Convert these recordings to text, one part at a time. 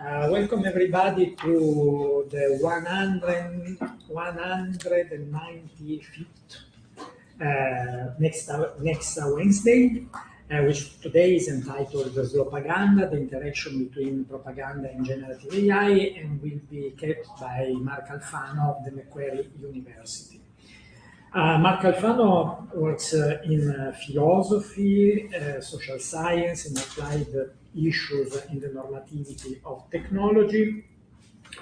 Welcome everybody to the 195th Nexa Wednesday, which today is entitled Slopaganda, the interaction between propaganda and generative AI, and will be kept by Mark Alfano of the Macquarie University. Mark Alfano works in philosophy, social science, and applied issues in the normativity of technology.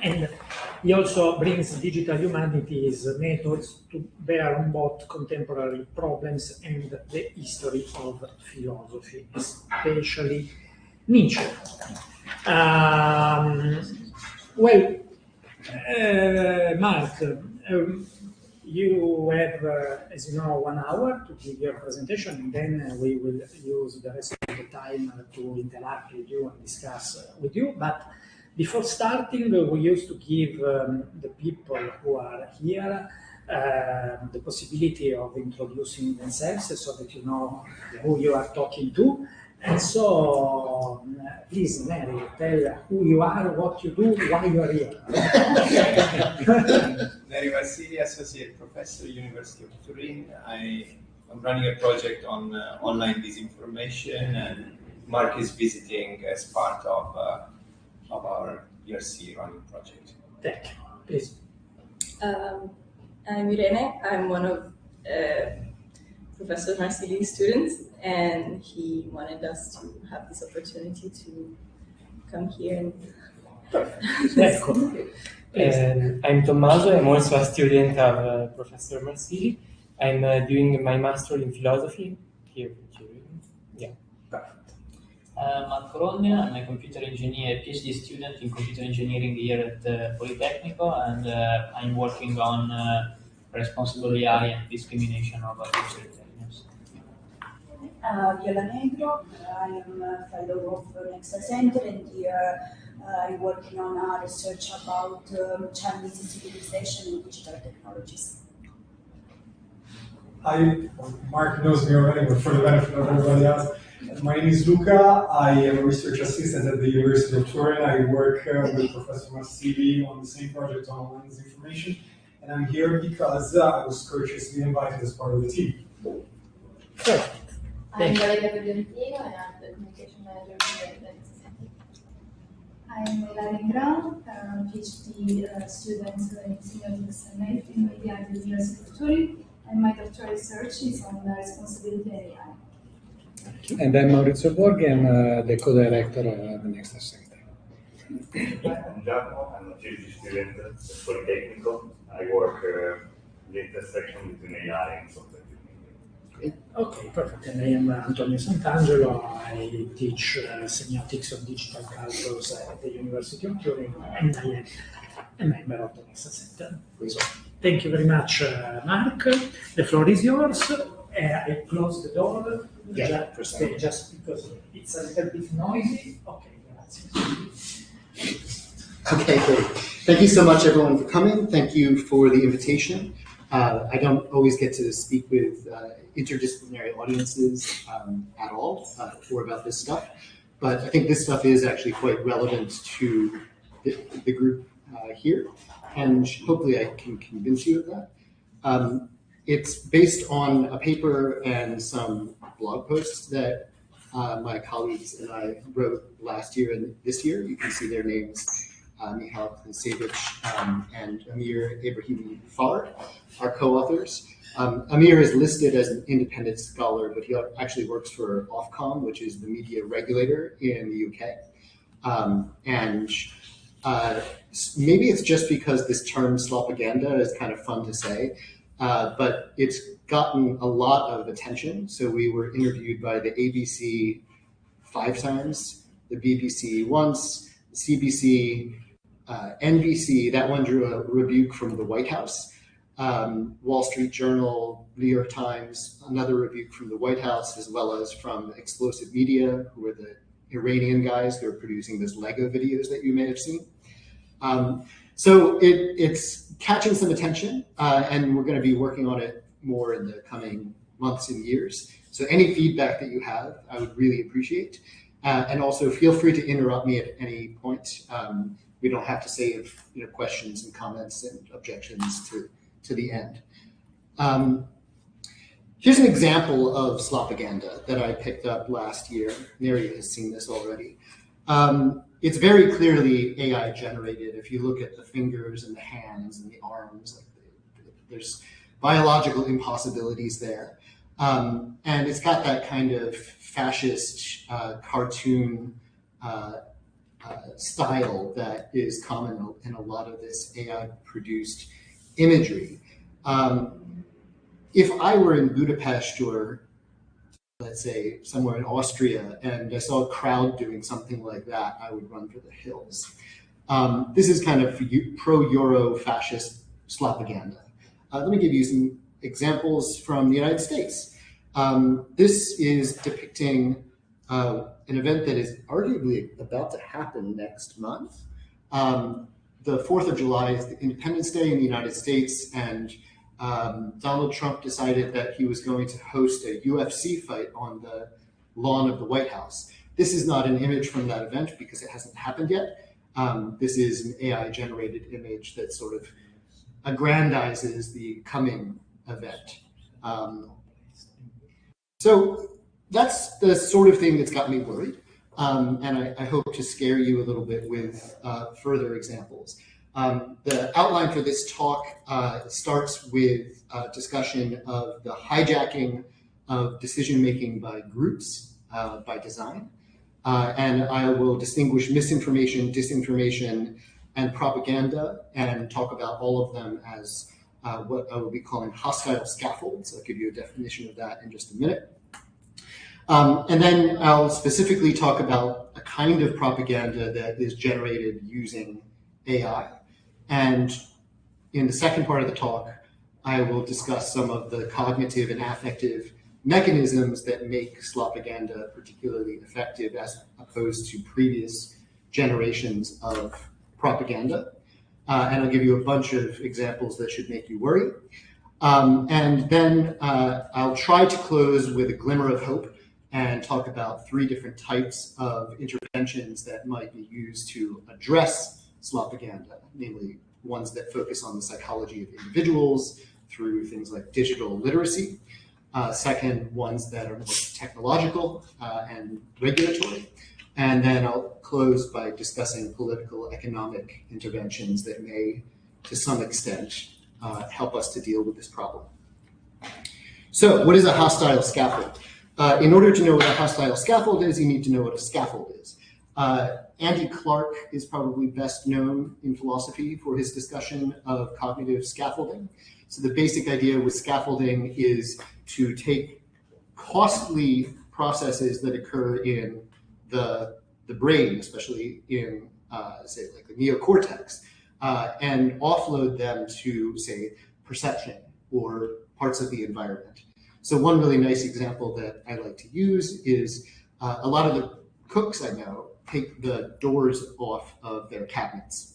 And he also brings digital humanities methods to bear on both contemporary problems and the history of philosophy, especially Nietzsche. Mark, you have, as you know, 1 hour to give your presentation, and then we will use the rest of the time to interact with you and discuss with you. But before starting, we used to give the people who are here the possibility of introducing themselves so that you know who you are talking to. And so, please, Mary, tell who you are, what you do, why you are here. Mary Vassili, Associate Professor, University of Turin. I'm running a project on online disinformation, and Mark is visiting as part of our ERC running project. Thank you. Please. I'm Irene. I'm one of Professor Marsili's students, and he wanted us to have this opportunity to come here and I'm Tommaso. I'm also a student of Professor Marsili. I'm doing my master in philosophy here in Turin. Yeah. Marco Rogna. I'm a computer engineer, PhD student in computer engineering here at Politecnico, and I'm working on responsible AI and discrimination of artificial intelligence. Viola Negro. I am a fellow of Nexa Center, and here I'm working on research about Chinese civilization and digital technologies. Mark knows me already, but for the benefit of everybody else, my name is Luca. I am a research assistant at the University of Turin. I work with Professor Marsili on the same project on online disinformation, and I'm here because I was courteously invited as part of the team. Perfect. I'm Valeria Pedrentino, and I'm the communication manager here at Nexa Center. I'm Elaine Brown, PhD student in semiotics and media at the University of Turin, and my doctoral research is on responsibility and AI. And I'm Maurizio Borghi. I'm the co-director of the Nexa Center. I'm Giacomo. I'm a PhD student at Politecnico. I work the intersection between AI and software. Okay, perfect. And I am Antonio Sant'Angelo. I teach semiotics of digital cultures at the University of Turin, and I am a member of the Nexa Center. So, thank you very much, Mark. The floor is yours. I close the door just because it's a little bit noisy. Okay, grazie. Okay, great. Thank you so much, everyone, for coming. Thank you for the invitation. I don't always get to speak with interdisciplinary audiences at all or about this stuff, but I think this stuff is actually quite relevant to the group here, and hopefully I can convince you of that. It's based on a paper and some blog posts that my colleagues and I wrote last year and this year. You can see their names. Michal Klinsevich and Amir Ibrahimi Fard are co-authors. Amir is listed as an independent scholar, but he actually works for Ofcom, which is the media regulator in the UK. Maybe it's just because this term slopaganda is kind of fun to say, but it's gotten a lot of attention. So we were interviewed by the ABC 5 times, the BBC once, the CBC, NBC. That one drew a rebuke from the White House. Wall Street Journal, New York Times, another rebuke from the White House, as well as from Explosive Media, who are the Iranian guys who are producing those Lego videos that you may have seen. So it's catching some attention, and we're going to be working on it more in the coming months and years. So any feedback that you have, I would really appreciate. And also feel free to interrupt me at any point. We don't have to save questions and comments and objections to the end. Here's an example of Slopaganda that I picked up last year. Neri has seen this already. It's very clearly AI generated. If you look at the fingers and the hands and the arms, there's biological impossibilities there. And it's got that kind of fascist cartoon style that is common in a lot of this AI-produced imagery. If I were in Budapest or, let's say, somewhere in Austria, and I saw a crowd doing something like that, I would run for the hills. This is kind of pro-Euro fascist Slopaganda. Let me give you some examples from the United States. This is depicting an event that is arguably about to happen next month. The 4th of July is the Independence Day in the United States, and Donald Trump decided that he was going to host a UFC fight on the lawn of the White House. This is not an image from that event because it hasn't happened yet. This is an AI-generated image that sort of aggrandizes the coming event. So that's the sort of thing that's got me worried. And I hope to scare you a little bit with further examples. The outline for this talk starts with a discussion of the hijacking of decision-making by groups by design. And I will distinguish misinformation, disinformation, and propaganda, and talk about all of them as what I will be calling hostile scaffolds. I'll give you a definition of that in just a minute. And then I'll specifically talk about a kind of propaganda that is generated using AI. And in the second part of the talk, I will discuss some of the cognitive and affective mechanisms that make Slopaganda particularly effective as opposed to previous generations of propaganda. And I'll give you a bunch of examples that should make you worry. And then I'll try to close with a glimmer of hope and talk about 3 different types of interventions that might be used to address Slopaganda, namely ones that focus on the psychology of individuals through things like digital literacy. Second, ones that are more technological and regulatory. And then I'll close by discussing political economic interventions that may, to some extent, help us to deal with this problem. So what is a hostile scaffold? In order to know what a hostile scaffold is, you need to know what a scaffold is. Andy Clark is probably best known in philosophy for his discussion of cognitive scaffolding. So the basic idea with scaffolding is to take costly processes that occur in the brain, especially in, say, like the neocortex, and offload them to, say, perception or parts of the environment. So one really nice example that I like to use is a lot of the cooks I know take the doors off of their cabinets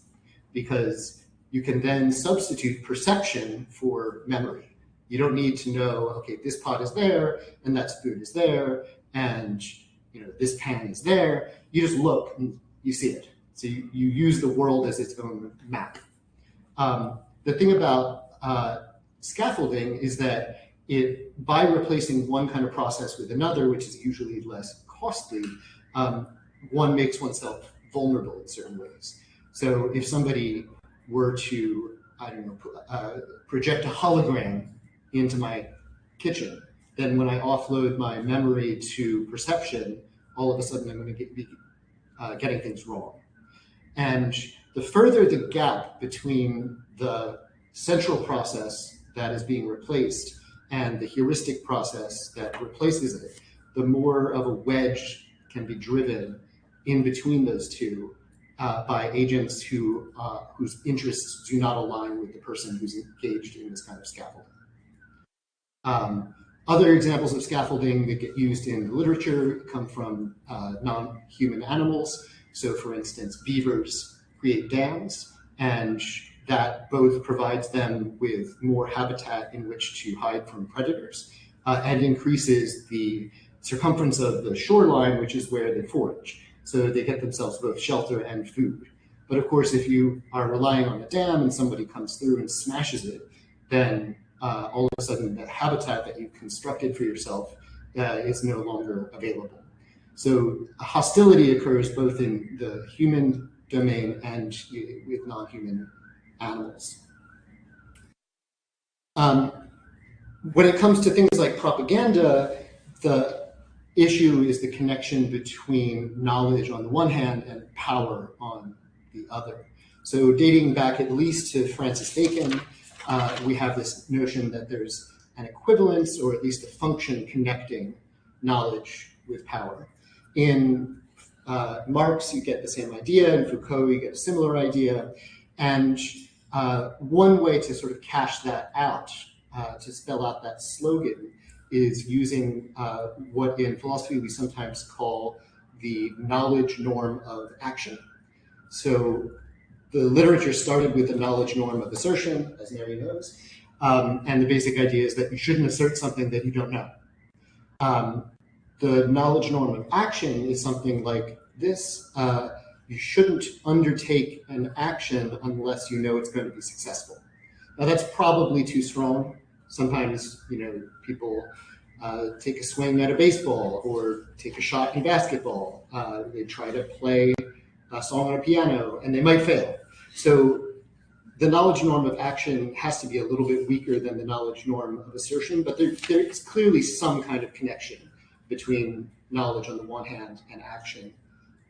because you can then substitute perception for memory. You don't need to know, okay, this pot is there and that spoon is there and this pan is there. You just look and you see it. So you use the world as its own map. The thing about scaffolding is that by replacing one kind of process with another, which is usually less costly, one makes oneself vulnerable in certain ways. So if somebody were to, I don't know, project a hologram into my kitchen, then when I offload my memory to perception, all of a sudden I'm going to be getting things wrong. And the further the gap between the central process that is being replaced and the heuristic process that replaces it, the more of a wedge can be driven in between those two by agents whose interests do not align with the person who's engaged in this kind of scaffolding. Other examples of scaffolding that get used in literature come from non-human animals. So for instance, beavers create dams, and that both provides them with more habitat in which to hide from predators and increases the circumference of the shoreline, which is where they forage. So they get themselves both shelter and food. But of course, if you are relying on a dam and somebody comes through and smashes it, then all of a sudden the habitat that you've constructed for yourself is no longer available. So hostility occurs both in the human domain and with non-human animals. When it comes to things like propaganda, the issue is the connection between knowledge on the one hand and power on the other. So dating back at least to Francis Bacon, we have this notion that there's an equivalence or at least a function connecting knowledge with power. In Marx, you get the same idea. In Foucault, you get a similar idea. And one way to sort of cash that out, to spell out that slogan, is using what in philosophy we sometimes call the knowledge norm of action. So the literature started with the knowledge norm of assertion, as Mary knows, and the basic idea is that you shouldn't assert something that you don't know. The knowledge norm of action is something like this. You shouldn't undertake an action unless you know it's going to be successful. Now that's probably too strong. Sometimes, people take a swing at a baseball or take a shot in basketball. They try to play a song on a piano and they might fail. So the knowledge norm of action has to be a little bit weaker than the knowledge norm of assertion, but there is clearly some kind of connection between knowledge on the one hand and action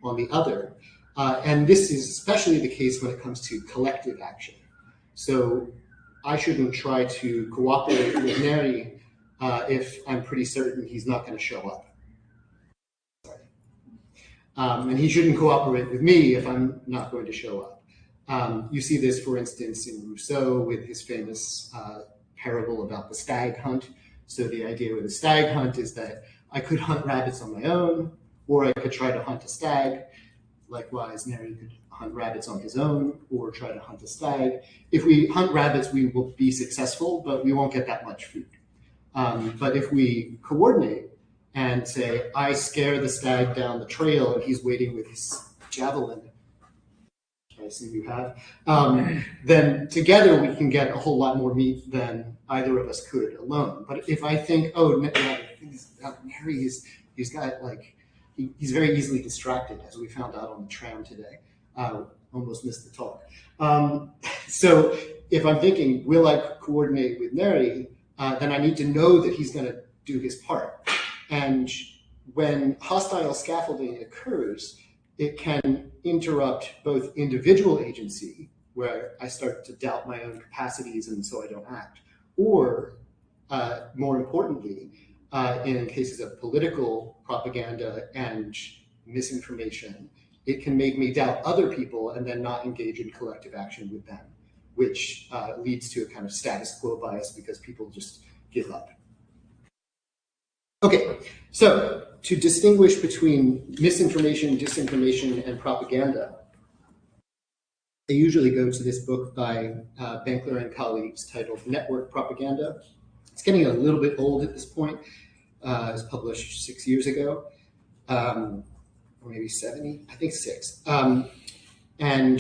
on the other. And this is especially the case when it comes to collective action. So I shouldn't try to cooperate with Neri if I'm pretty certain he's not going to show up. And he shouldn't cooperate with me if I'm not going to show up. You see this, for instance, in Rousseau with his famous parable about the stag hunt. So the idea with the stag hunt is that I could hunt rabbits on my own, or I could try to hunt a stag. Likewise, Neri could hunt rabbits on his own, or try to hunt a stag. If we hunt rabbits, we will be successful, but we won't get that much food. But if we coordinate and say, I scare the stag down the trail and he's waiting with his javelin, I assume you have, then together we can get a whole lot more meat than either of us could alone. But if I think, Neri, he's got he's very easily distracted, as we found out on the tram today. Almost missed the talk. So if I'm thinking, will I coordinate with Neri, then I need to know that he's going to do his part. And when hostile scaffolding occurs, it can interrupt both individual agency, where I start to doubt my own capacities and so I don't act, or more importantly, in cases of political propaganda and misinformation, it can make me doubt other people and then not engage in collective action with them, which leads to a kind of status quo bias because people just give up. Okay, so to distinguish between misinformation, disinformation, and propaganda, I usually go to this book by Benkler and colleagues titled Network Propaganda. It's getting a little bit old at this point. It was published 6 years ago, or maybe 70, I think 6. And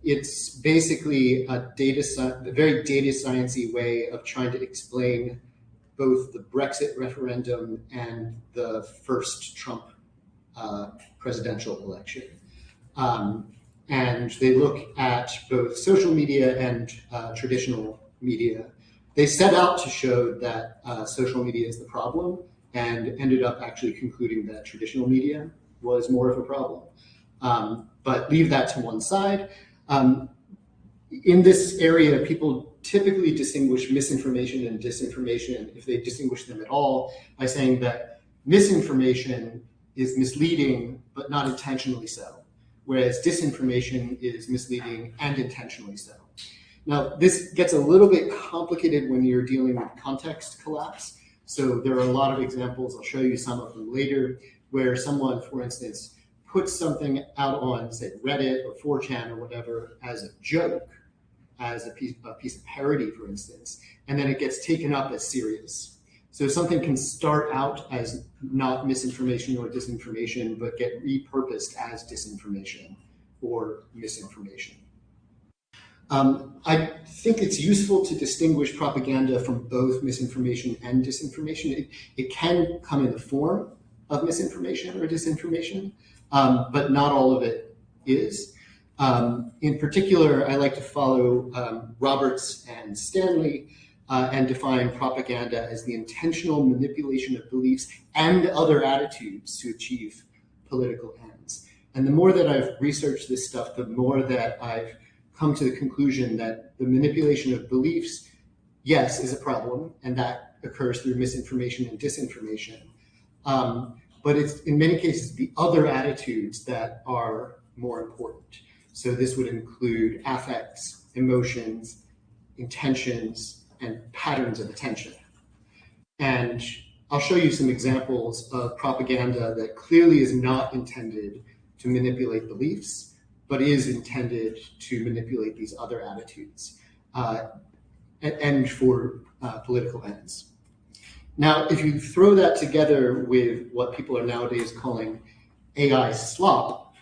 it's basically a very data science-y way of trying to explain both the Brexit referendum and the first Trump presidential election. And they look at both social media and traditional media. They set out to show that social media is the problem and ended up actually concluding that traditional media was more of a problem. But leave that to one side. In this area, people typically distinguish misinformation and disinformation, if they distinguish them at all, by saying that misinformation is misleading, but not intentionally so, whereas disinformation is misleading and intentionally so. Now, this gets a little bit complicated when you're dealing with context collapse. So there are a lot of examples, I'll show you some of them later, where someone, for instance, puts something out on, say, Reddit or 4chan or whatever as a joke, as a piece of parody, for instance, and then it gets taken up as serious. So something can start out as not misinformation or disinformation, but get repurposed as disinformation or misinformation. I think it's useful to distinguish propaganda from both misinformation and disinformation. It can come in the form of misinformation or disinformation, but not all of it is. In particular, I like to follow Roberts and Stanley and define propaganda as the intentional manipulation of beliefs and other attitudes to achieve political ends. And the more that I've researched this stuff, the more that I've come to the conclusion that the manipulation of beliefs, yes, is a problem, and that occurs through misinformation and disinformation. But it's in many cases the other attitudes that are more important. So this would include affects, emotions, intentions, and patterns of attention. And I'll show you some examples of propaganda that clearly is not intended to manipulate beliefs, but is intended to manipulate these other attitudes and for political ends. Now, if you throw that together with what people are nowadays calling AI slop,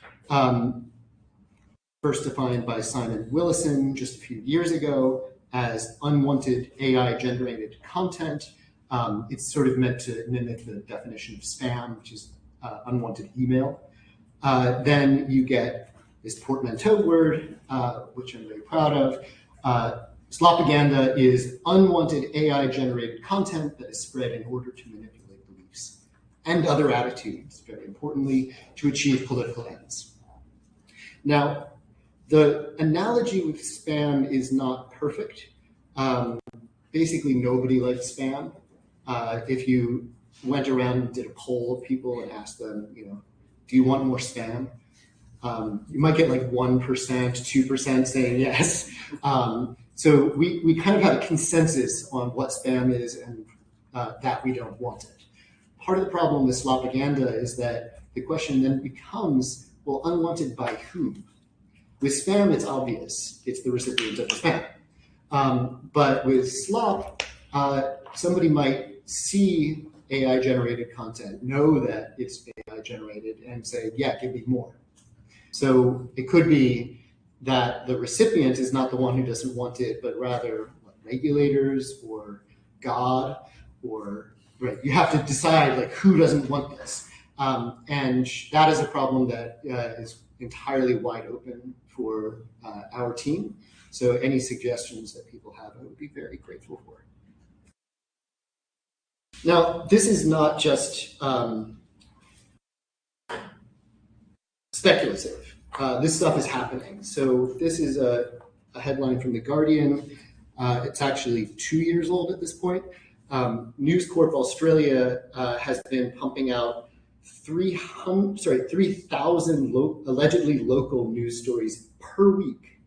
first defined by Simon Willison just a few years ago as unwanted AI-generated content, it's sort of meant to mimic the definition of spam, which is unwanted email. Then you get this portmanteau word, which I'm very proud of. Slopaganda is unwanted AI-generated content that is spread in order to manipulate beliefs and other attitudes, very importantly, to achieve political ends. Now, the analogy with spam is not perfect. Basically, nobody likes spam. If you went around and did a poll of people and asked them, do you want more spam? You might get like 1%, 2% saying yes. So we kind of have a consensus on what spam is and that we don't want it. Part of the problem with slopaganda is that the question then becomes, well, unwanted by whom? With spam, it's obvious. It's the recipient of the spam. But with slop, somebody might see AI-generated content, know that it's AI-generated, and say, yeah, give me more. So it could be that the recipient is not the one who doesn't want it, but rather regulators or God, or right. You have to decide like who doesn't want this, and that is a problem that is entirely wide open for our team. So any suggestions that people have, I would be very grateful for. Now, this is not just speculative. This stuff is happening. So this is a headline from The Guardian. It's actually 2 years old at this point. Corp Australia has been pumping out 3,000 allegedly local news stories per week.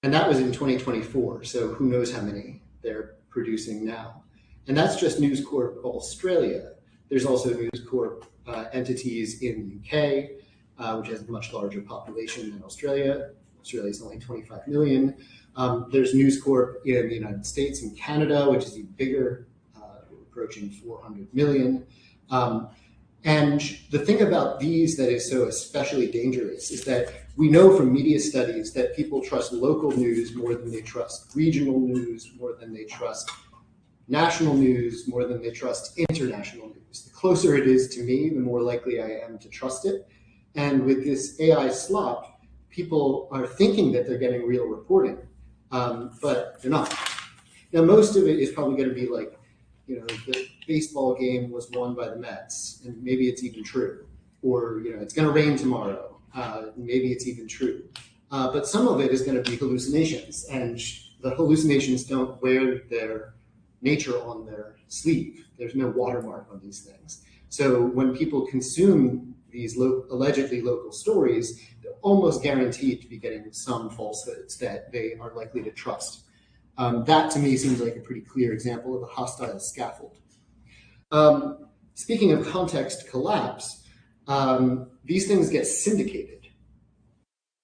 And that was in 2024, so who knows how many they're producing now. And that's just News Corp Australia. There's also News Corp entities in the UK, which has a much larger population than Australia. Australia is only 25 million. There's News Corp in the United States and Canada, which is even bigger, approaching 400 million. And the thing about these that is so especially dangerous is that we know from media studies that people trust local news more than they trust regional news, more than they trust national news, more than they trust international news. The closer it is to me, the more likely I am to trust it. And with this AI slop, people are thinking that they're getting real reporting, but they're not. Now, most of it is probably going to be like, the baseball game was won by the Mets, and maybe it's even true. Or, it's going to rain tomorrow, maybe it's even true. But some of it is going to be hallucinations, and the hallucinations don't wear their nature on their sleeve. There's no watermark on these things. So when people consume these allegedly local stories, they're almost guaranteed to be getting some falsehoods that they are likely to trust. That to me seems like a pretty clear example of a hostile scaffold. Speaking of context collapse, these things get syndicated.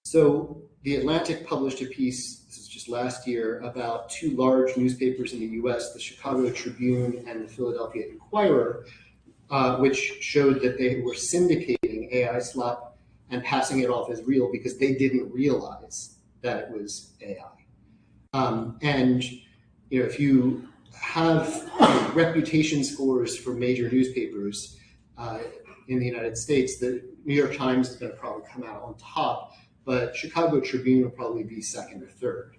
So The Atlantic published a piece, this is just last year, about two large newspapers in the US, the Chicago Tribune and the Philadelphia Inquirer, which showed that they were syndicating AI slop and passing it off as real because they didn't realize that it was AI. And if you have reputation scores for major newspapers in the United States, the New York Times is going to probably come out on top, but Chicago Tribune will probably be second or third.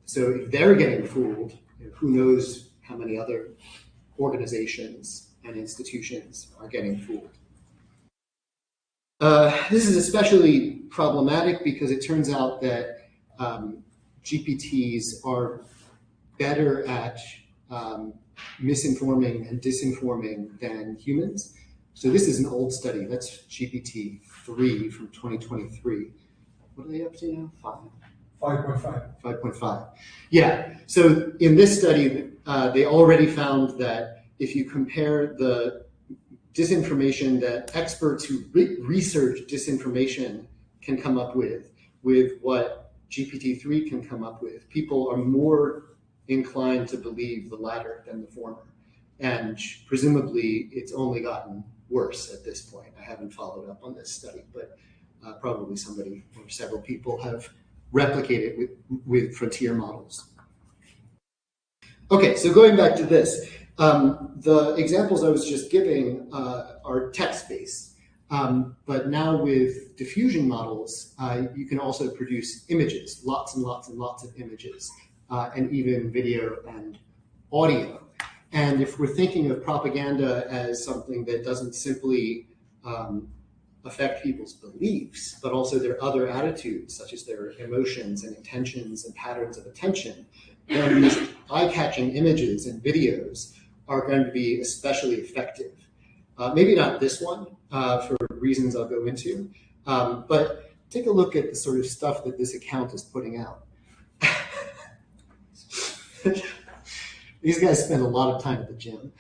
So if they're getting fooled, who knows how many other organizations and institutions are getting fooled. This is especially problematic because it turns out that GPTs are better at misinforming and disinforming than humans. So this is an old study. That's GPT-3 from 2023. What are they up to now? 5.5. 5.5. Yeah. So in this study, they already found that if you compare the disinformation that experts who research disinformation can come up with what GPT-3 can come up with, people are more inclined to believe the latter than the former. And presumably, it's only gotten worse at this point. I haven't followed up on this study, but probably somebody or several people have replicated with frontier models. Okay, so going back to this, the examples I was just giving are text-based, but now with diffusion models, you can also produce images, lots and lots and lots of images, and even video and audio. And if we're thinking of propaganda as something that doesn't simply affect people's beliefs, but also their other attitudes, such as their emotions and intentions and patterns of attention, then these eye-catching images and videos are going to be especially effective. Maybe not this one, for reasons I'll go into, but take a look at the sort of stuff that this account is putting out. These guys spend a lot of time at the gym.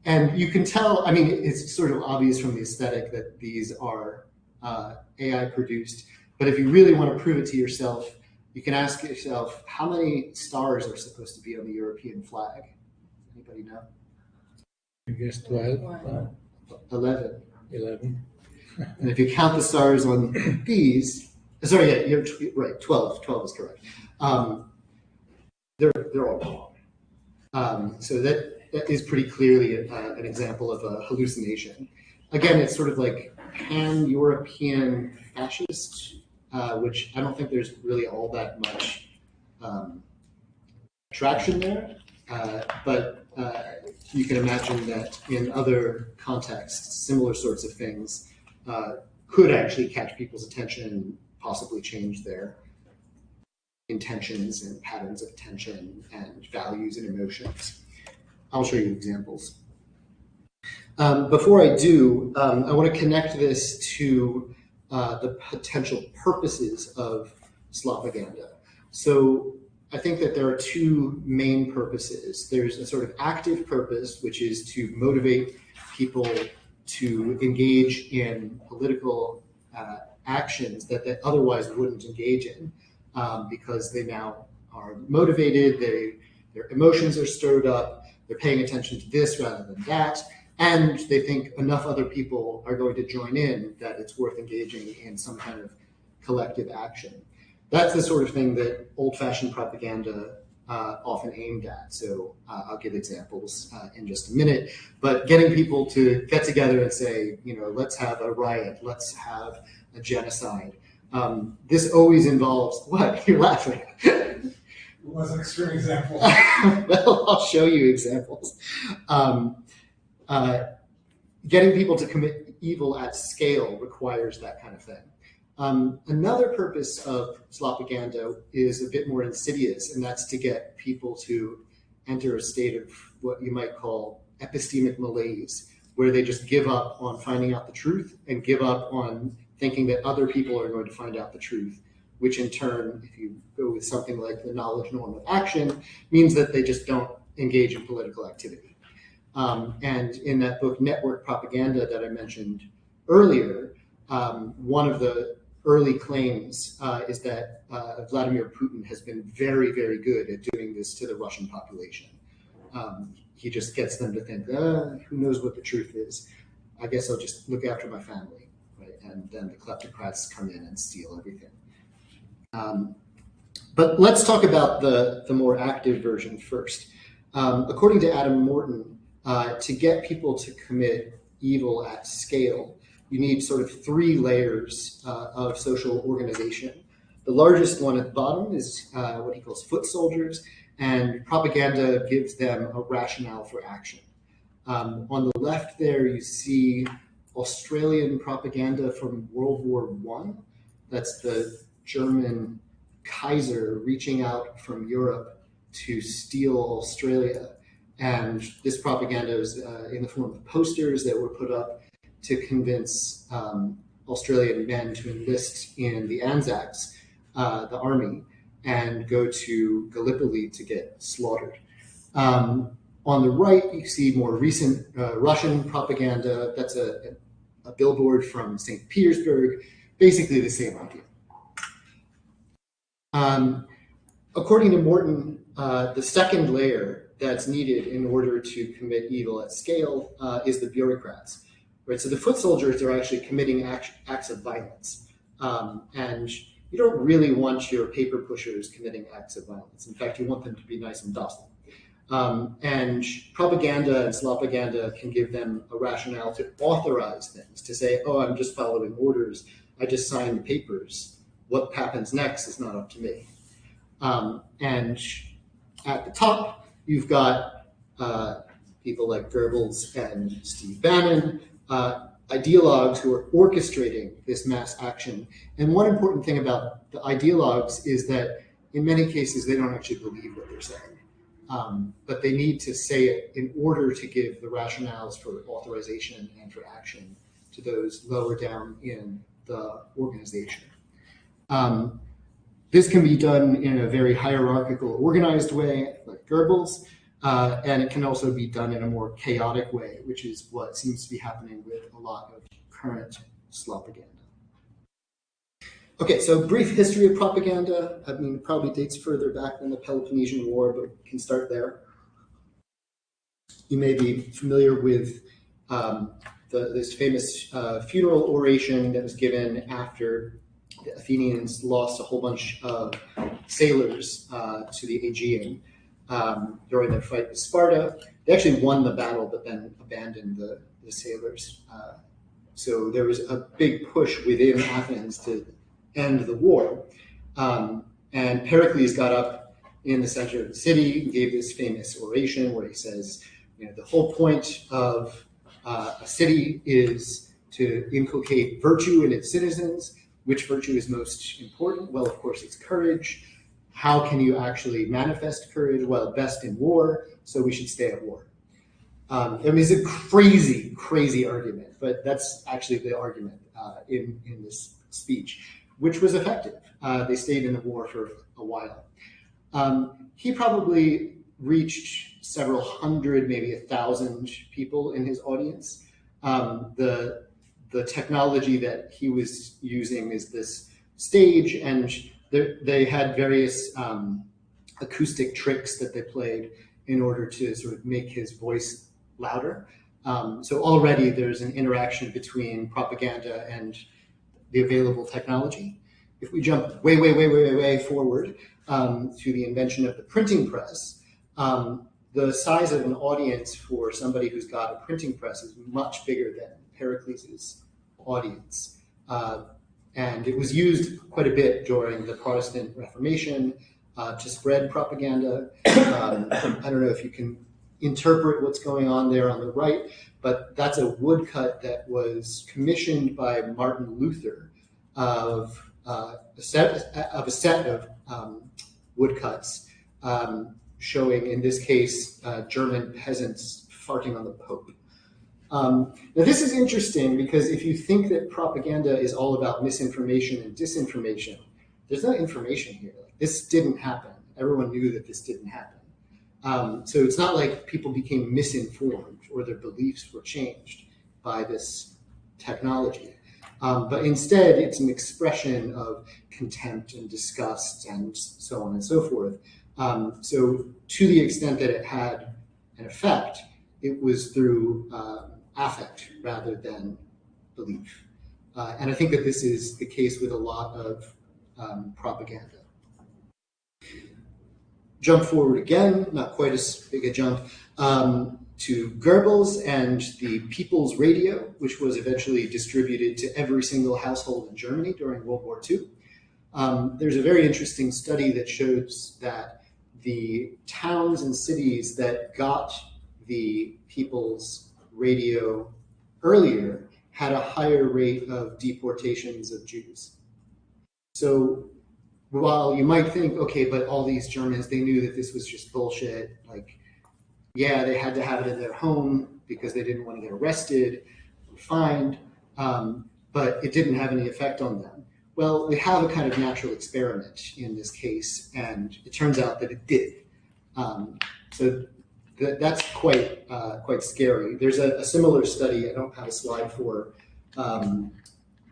And you can tell, I mean, it's sort of obvious from the aesthetic that these are AI produced, but if you really want to prove it to yourself, you can ask yourself, how many stars are supposed to be on the European flag? Anybody know? I guess 12. 11. 11. And if you count the stars on these, sorry, yeah, you're right, 12. 12 is correct. They're all wrong. So that is pretty clearly an example of a hallucination. Again, it's sort of like pan-European fascist, which I don't think there's really all that much attraction there, but you can imagine that in other contexts, similar sorts of things could actually catch people's attention and possibly change their intentions and patterns of attention and values and emotions. I'll show you examples. Before I do, I want to connect this to the potential purposes of slopaganda. So I think that there are two main purposes. There's a sort of active purpose, which is to motivate people to engage in political actions that they otherwise wouldn't engage in, because they now are motivated, their emotions are stirred up, they're paying attention to this rather than that, and they think enough other people are going to join in that it's worth engaging in some kind of collective action. That's the sort of thing that old-fashioned propaganda often aimed at. So I'll give examples in just a minute, but getting people to get together and say, let's have a riot, let's have a genocide. This always involves, what? You're laughing. It was an extreme example. Well, I'll show you examples. Getting people to commit evil at scale requires that kind of thing. Another purpose of slopaganda is a bit more insidious, and that's to get people to enter a state of what you might call epistemic malaise, where they just give up on finding out the truth and give up on thinking that other people are going to find out the truth, which in turn, if you go with something like the knowledge norm of action, means that they just don't engage in political activity. And in that book, Network Propaganda, that I mentioned earlier, one of the early claims is that Vladimir Putin has been very, very good at doing this to the Russian population. He just gets them to think, who knows what the truth is? I guess I'll just look after my family, right? And then the kleptocrats come in and steal everything. But let's talk about the more active version first. According to Adam Morton, to get people to commit evil at scale, you need sort of 3 layers of social organization. The largest one at the bottom is what he calls foot soldiers, and propaganda gives them a rationale for action. On the left there, you see Australian propaganda from World War I. That's the German Kaiser reaching out from Europe to steal Australia. And this propaganda was in the form of posters that were put up to convince Australian men to enlist in the Anzacs, the army, and go to Gallipoli to get slaughtered. On the right, you see more recent Russian propaganda. That's a billboard from St. Petersburg, basically the same idea. According to Morton, the second layer that's needed in order to commit evil at scale is the bureaucrats. Right? So the foot soldiers are actually committing acts of violence. And you don't really want your paper pushers committing acts of violence. In fact, you want them to be nice and docile. And propaganda and slopaganda can give them a rationale to authorize things, to say, oh, I'm just following orders. I just signed papers. What happens next is not up to me. And at the top, you've got people like Goebbels and Steve Bannon, ideologues who are orchestrating this mass action. And one important thing about the ideologues is that in many cases, they don't actually believe what they're saying. But they need to say it in order to give the rationales for authorization and for action to those lower down in the organization. This can be done in a very hierarchical, organized way, like Goebbels, and it can also be done in a more chaotic way, which is what seems to be happening with a lot of current slopaganda. Okay, so brief history of propaganda. I mean, it probably dates further back than the Peloponnesian War, but we can start there. You may be familiar with this famous funeral oration that was given after the Athenians lost a whole bunch of sailors to the Aegean during their fight with Sparta. They actually won the battle, but then abandoned the sailors. So there was a big push within Athens to end the war. And Pericles got up in the center of the city and gave this famous oration where he says, the whole point of a city is to inculcate virtue in its citizens. Which virtue is most important? Well, of course, it's courage. How can you actually manifest courage? Well, best in war, so we should stay at war. I mean, it's a crazy, crazy argument, but that's actually the argument in this speech, which was effective. They stayed in the war for a while. He probably reached several hundred, maybe 1,000 people in his audience. The technology that he was using is this stage, and they had various acoustic tricks that they played in order to sort of make his voice louder. So already there's an interaction between propaganda and the available technology. If we jump way forward to the invention of the printing press, the size of an audience for somebody who's got a printing press is much bigger than Pericles' audience. And it was used quite a bit during the Protestant Reformation to spread propaganda. I don't know if you can interpret what's going on there on the right, but that's a woodcut that was commissioned by Martin Luther of a set of woodcuts showing, in this case, German peasants farting on the Pope. Now, this is interesting because if you think that propaganda is all about misinformation and disinformation, there's no information here. Like, this didn't happen. Everyone knew that this didn't happen. So it's not like people became misinformed or their beliefs were changed by this technology. But instead, it's an expression of contempt and disgust and so on and so forth. So to the extent that it had an effect, it was through affect rather than belief. And I think that this is the case with a lot of propaganda. Jump forward again, not quite as big a jump, to Goebbels and the People's Radio, which was eventually distributed to every single household in Germany during World War II. There's a very interesting study that shows that the towns and cities that got the People's Radio earlier had a higher rate of deportations of Jews. So while you might think, okay, but all these Germans, they knew that this was just bullshit, like, yeah, they had to have it in their home because they didn't want to get arrested or fined, but it didn't have any effect on them. Well, we have a kind of natural experiment in this case, and it turns out that it did. So that's quite scary. There's a similar study, I don't have a slide for,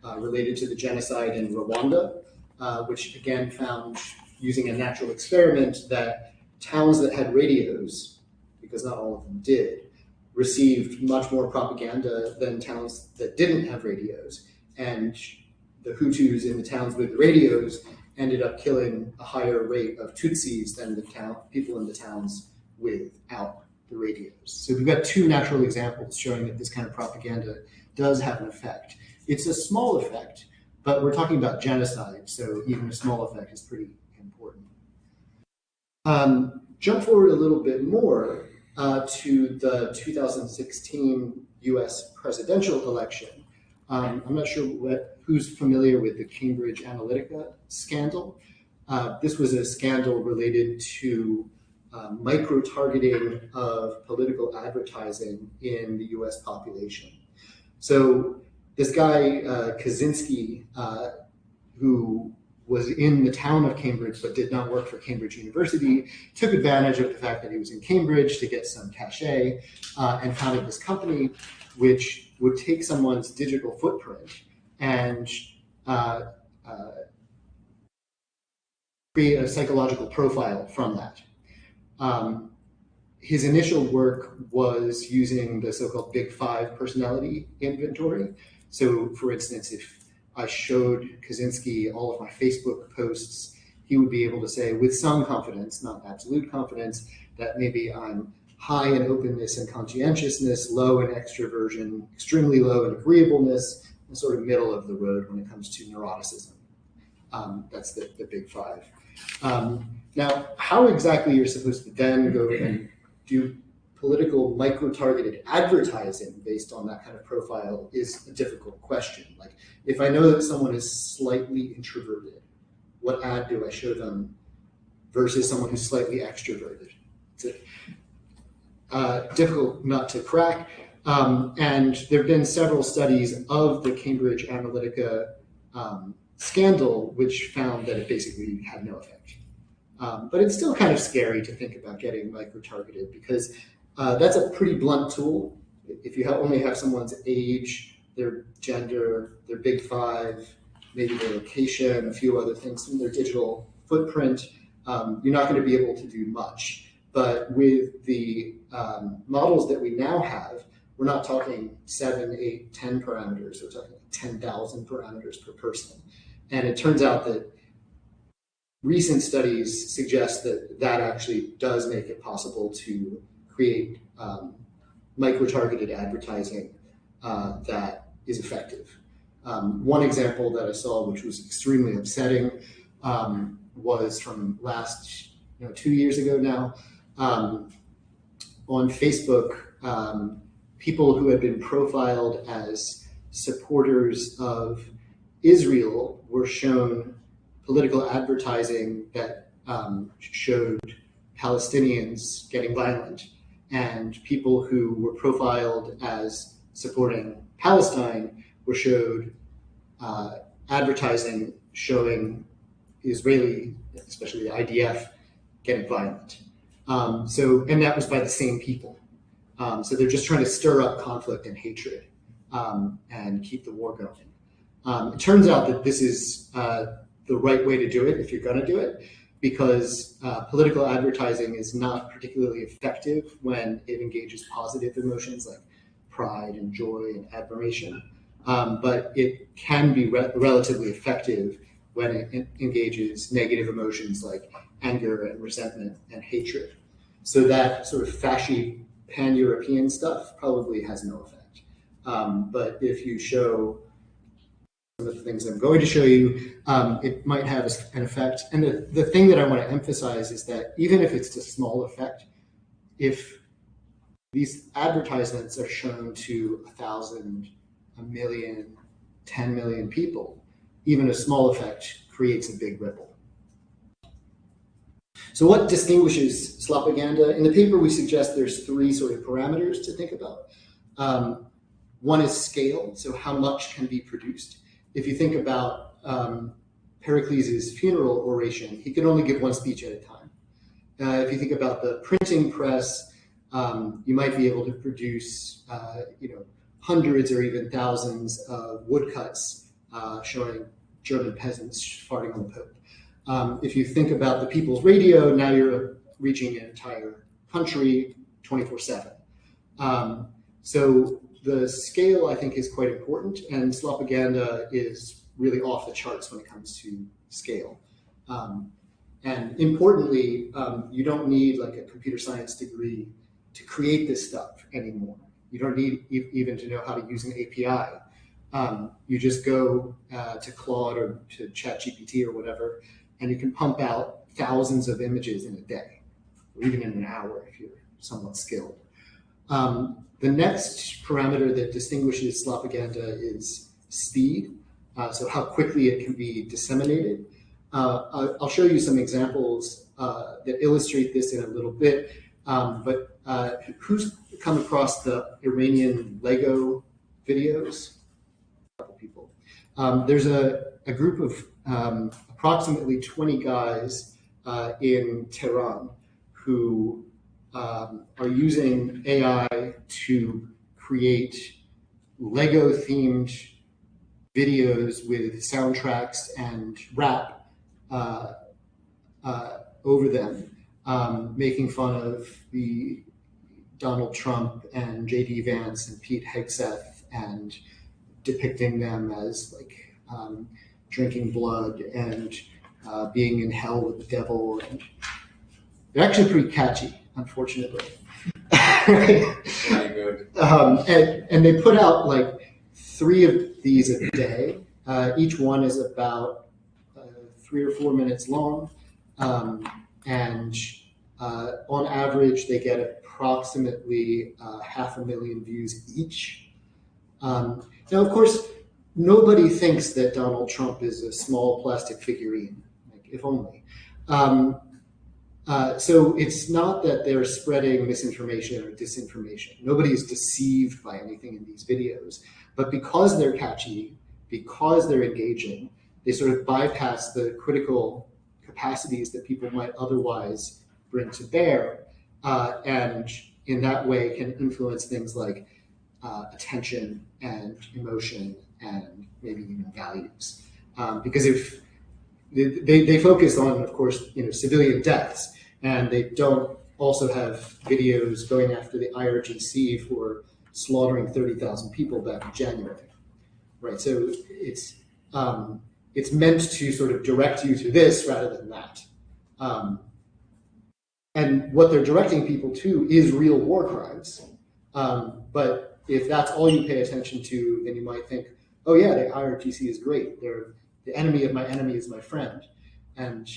related to the genocide in Rwanda, which again found, using a natural experiment, that towns that had radios, because not all of them did, received much more propaganda than towns that didn't have radios. And the Hutus in the towns with radios ended up killing a higher rate of Tutsis than the people in the towns without the radios. So we've got two natural examples showing that this kind of propaganda does have an effect. It's a small effect, but we're talking about genocide, so even a small effect is pretty important. Jump forward a little bit more to the 2016 US presidential election. I'm not sure who's familiar with the Cambridge Analytica scandal. This was a scandal related to micro-targeting of political advertising in the US population. So this guy, Kaczynski, who was in the town of Cambridge but did not work for Cambridge University, took advantage of the fact that he was in Cambridge to get some cachet and founded this company which would take someone's digital footprint and create a psychological profile from that. His initial work was using the so-called Big Five personality inventory. So, for instance, if I showed Kaczynski all of my Facebook posts, he would be able to say with some confidence, not absolute confidence, that maybe I'm high in openness and conscientiousness, low in extroversion, extremely low in agreeableness, and sort of middle of the road when it comes to neuroticism. That's the Big Five. Now, how exactly you're supposed to then go and do political micro-targeted advertising based on that kind of profile is a difficult question. Like, if I know that someone is slightly introverted, what ad do I show them versus someone who's slightly extroverted? It's difficult nut to crack. And there have been several studies of the Cambridge Analytica scandal which found that it basically had no effect. But it's still kind of scary to think about getting micro-targeted because that's a pretty blunt tool. If you only have someone's age, their gender, their Big Five, maybe their location, a few other things from their digital footprint, you're not going to be able to do much. But with the models that we now have, we're not talking 7, 8, 10 parameters. We're talking 10,000 parameters per person. And it turns out that recent studies suggest that that actually does make it possible to create micro-targeted advertising that is effective. One example that I saw, which was extremely upsetting, was from 2 years ago now. On Facebook, people who had been profiled as supporters of Israel were shown political advertising that showed Palestinians getting violent, and people who were profiled as supporting Palestine were showed advertising showing Israeli, especially the IDF, getting violent. And that was by the same people. So they're just trying to stir up conflict and hatred and keep the war going. It turns out that this is the right way to do it if you're going to do it, because political advertising is not particularly effective when it engages positive emotions like pride and joy and admiration. But it can be relatively effective when it engages negative emotions like anger and resentment and hatred. So that sort of fashy pan-European stuff probably has no effect. But if you show some of the things I'm going to show you, it might have an effect. And the thing that I want to emphasize is that even if it's a small effect, if these advertisements are shown to 1,000, 1 million, 10 million people, even a small effect creates a big ripple. So what distinguishes Slopaganda? In the paper, we suggest there's 3 sort of parameters to think about. One is scale, so how much can be produced. If you think about Pericles' funeral oration, he could only give 1 speech at a time. If you think about the printing press, you might be able to produce hundreds or even thousands of woodcuts showing German peasants farting on the Pope. If you think about the People's Radio, now you're reaching an entire country 24/7. So the scale, I think, is quite important, and Slopaganda is really off the charts when it comes to scale. And importantly, you don't need like a computer science degree to create this stuff anymore. You don't need even to know how to use an API. You just go to Claude or to ChatGPT or whatever, and you can pump out thousands of images in a day, or even in an hour if you're somewhat skilled. The next parameter that distinguishes Slopaganda is speed, so how quickly it can be disseminated. I'll show you some examples that illustrate this in a little bit, but who's come across the Iranian Lego videos? A couple people. There's a group of approximately 20 guys in Tehran who are using AI to create Lego-themed videos with soundtracks and rap over them, making fun of the Donald Trump and J.D. Vance and Pete Hegseth and depicting them as like drinking blood and being in hell with the devil. And they're actually pretty catchy, unfortunately. Very good. And they put out like 3 of these a day. Each one is about 3 or 4 minutes long. And on average, they get approximately 500,000 views each. Now, of course, nobody thinks that Donald Trump is a small plastic figurine, like, if only. So it's not that they're spreading misinformation or disinformation. Nobody is deceived by anything in these videos. But because they're catchy, because they're engaging, they sort of bypass the critical capacities that people might otherwise bring to bear, and in that way can influence things like attention and emotion and maybe even values. Because if they focus on, of course, civilian deaths, and they don't also have videos going after the IRGC for slaughtering 30,000 people back in January, right? So it's meant to sort of direct you to this rather than that. And what they're directing people to is real war crimes. But if that's all you pay attention to, then you might think, oh yeah, the IRGC is great. They're the enemy of my enemy is my friend. And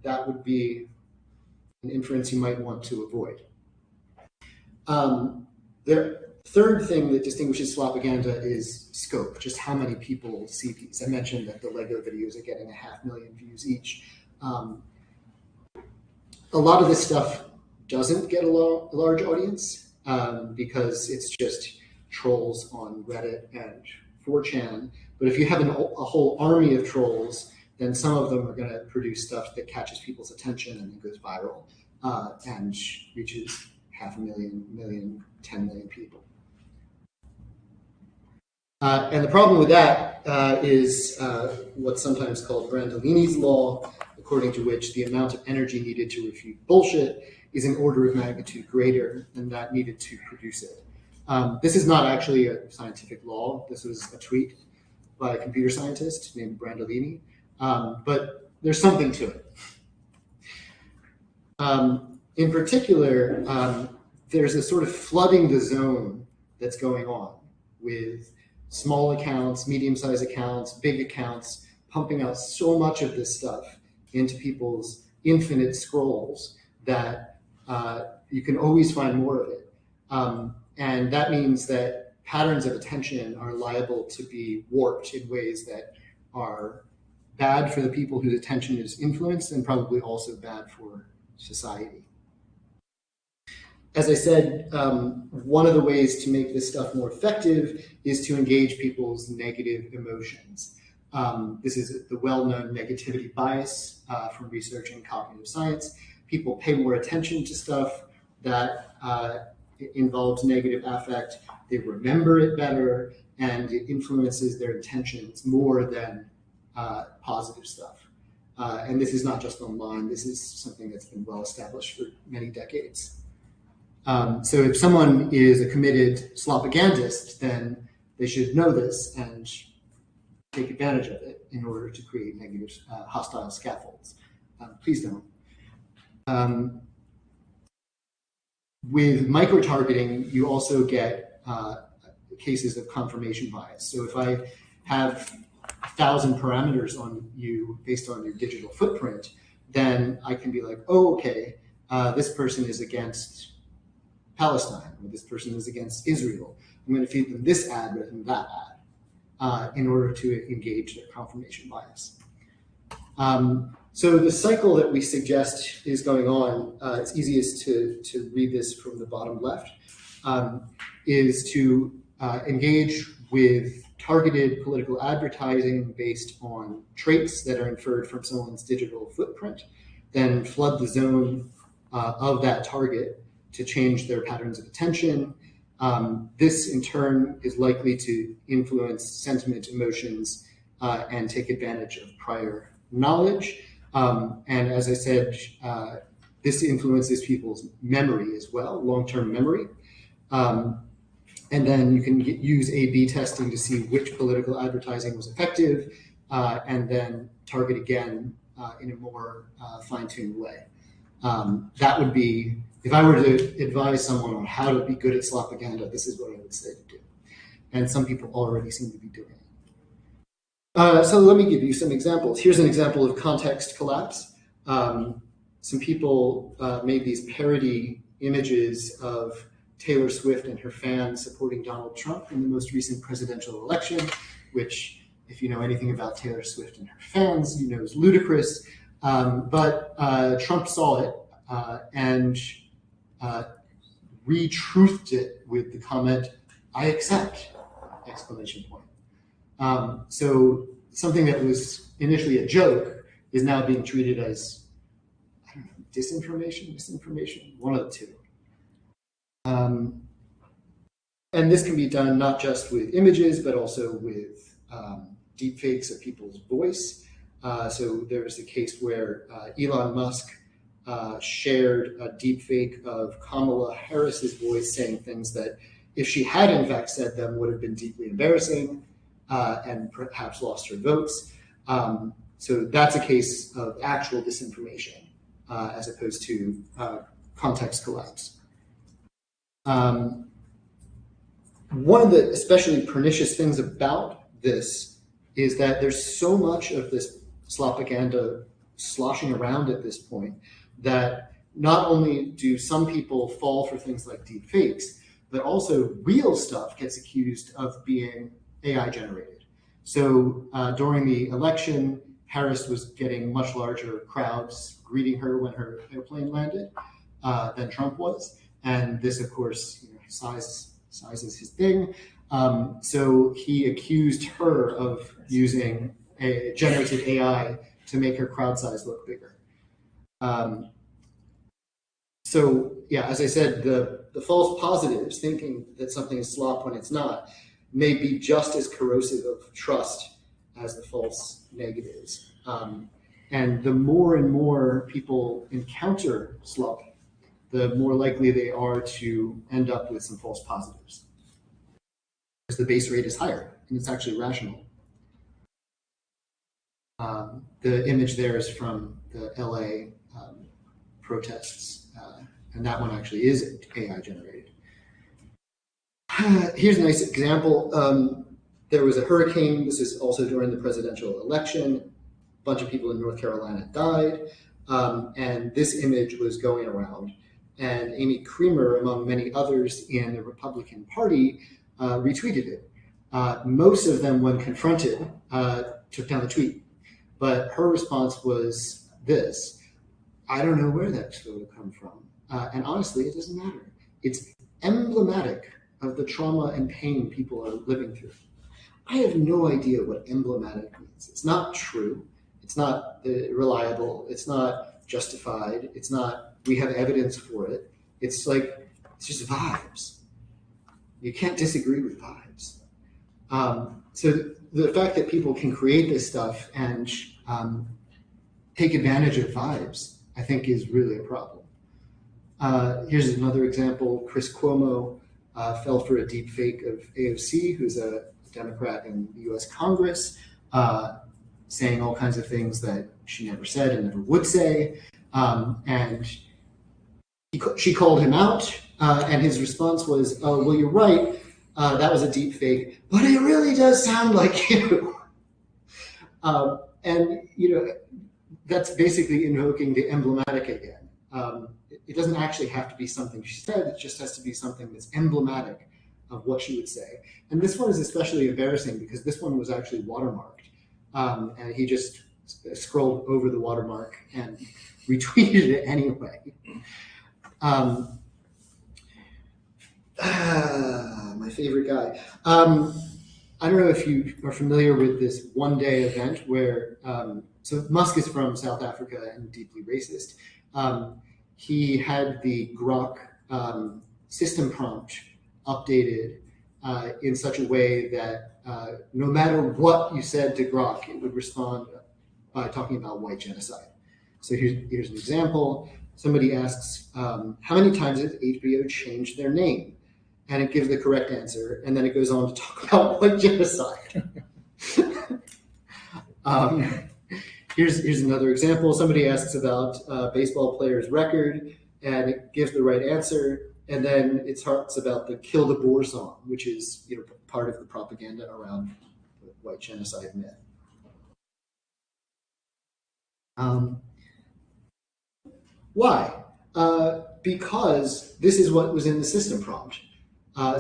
that would be an inference you might want to avoid. The third thing that distinguishes Slopaganda is scope, just how many people see these. I mentioned that the Lego videos are getting 500,000 views each. A lot of this stuff doesn't get a large audience because it's just trolls on Reddit and 4chan. But if you have a whole army of trolls, then some of them are going to produce stuff that catches people's attention and then goes viral and reaches 500,000, 1 million, 10 million people. And the problem with that is what's sometimes called Brandolini's law, according to which the amount of energy needed to refute bullshit is an order of magnitude greater than that needed to produce it. This is not actually a scientific law. This was a tweet by a computer scientist named Brandolini, but there's something to it. In particular, there's a sort of flooding the zone that's going on with small accounts, medium-sized accounts, big accounts, pumping out so much of this stuff into people's infinite scrolls that you can always find more of it. And that means that patterns of attention are liable to be warped in ways that are bad for the people whose attention is influenced and probably also bad for society. As I said, one of the ways to make this stuff more effective is to engage people's negative emotions. This is the well-known negativity bias from research in cognitive science. People pay more attention to stuff that involves negative affect. They remember it better, and it influences their intentions more than positive stuff. And this is not just online. This is something that's been well established for many decades. So if someone is a committed slopagandist, then they should know this and take advantage of it in order to create negative, hostile scaffolds. Please don't. With micro-targeting, you also get cases of confirmation bias. So if I have 1,000 parameters on you based on your digital footprint, then I can be like, oh, okay, this person is against Palestine, or this person is against Israel. I'm going to feed them this ad rather than that ad in order to engage their confirmation bias. So the cycle that we suggest is going on, it's easiest to read this from the bottom left, is to engage with targeted political advertising based on traits that are inferred from someone's digital footprint, then flood the zone of that target to change their patterns of attention. This in turn is likely to influence sentiment, emotions, and take advantage of prior knowledge. And as I said, this influences people's memory as well, long-term memory. And then you can use A/B testing to see which political advertising was effective, and then target again in a more fine-tuned way. That would be, if I were to advise someone on how to be good at slopaganda, this is what I would say to do. And some people already seem to be doing it. So let me give you some examples. Here's an example of context collapse. Some people made these parody images of Taylor Swift and her fans supporting Donald Trump in the most recent presidential election, which, if you know anything about Taylor Swift and her fans, you know is ludicrous. But Trump saw it and re-truthed it with the comment, "I accept!" exclamation point. So something that was initially a joke is now being treated as, I don't know, misinformation, one of the two. And this can be done not just with images, but also with deepfakes of people's voice. So there was a case where Elon Musk shared a deepfake of Kamala Harris's voice saying things that, if she had in fact said them, would have been deeply embarrassing and perhaps lost her votes. So that's a case of actual disinformation as opposed to context collapse. One of the especially pernicious things about this is that there's so much of this slopaganda sloshing around at this point that not only do some people fall for things like deep fakes, but also real stuff gets accused of being AI generated. So during the election, Harris was getting much larger crowds greeting her when her airplane landed than Trump was. And this, of course, size is his thing. So he accused her of using a generative AI to make her crowd size look bigger. So yeah, as I said, the false positives, thinking that something is slop when it's not, may be just as corrosive of trust as the false negatives. And the more and more people encounter slop, the more likely they are to end up with some false positives, because the base rate is higher and it's actually rational. The image there is from the LA protests, and that one actually is AI generated. Here's a nice example. There was a hurricane. This is also during the presidential election. A bunch of people in North Carolina died, and this image was going around. And Amy Creamer, among many others in the Republican Party, retweeted it. Most of them, when confronted, took down the tweet. But her response was this: I don't know where that's going to come from. And honestly, it doesn't matter. It's emblematic of the trauma and pain people are living through. I have no idea what emblematic means. It's not true. It's not reliable. It's not justified. It's not, we have evidence for it. It's like, it's just vibes. You can't disagree with vibes. So the fact that people can create this stuff and take advantage of vibes, I think, is really a problem. Here's another example. Chris Cuomo fell for a deep fake of AOC, who's a Democrat in the US Congress, saying all kinds of things that she never said and never would say. And she called him out, and his response was, oh, well, you're right. That was a deep fake, but it really does sound like you. And, you know, that's basically invoking the emblematic again. It doesn't actually have to be something she said. It just has to be something that's emblematic of what she would say. And this one is especially embarrassing because this one was actually watermarked. And he just scrolled over the watermark and retweeted it anyway. My favorite guy. I don't know if you are familiar with this one-day event where, so Musk is from South Africa and deeply racist. He had the Grok system prompt updated in such a way that no matter what you said to Grok, it would respond by talking about white genocide. So here's an example. Somebody asks, how many times has HBO changed their name? And it gives the correct answer, and then it goes on to talk about white genocide. Here's another example. Somebody asks about a baseball player's record, and it gives the right answer, and then it talks about the Kill the Boer song, which is, you know, part of the propaganda around the white genocide myth. Why? Because this is what was in the system prompt.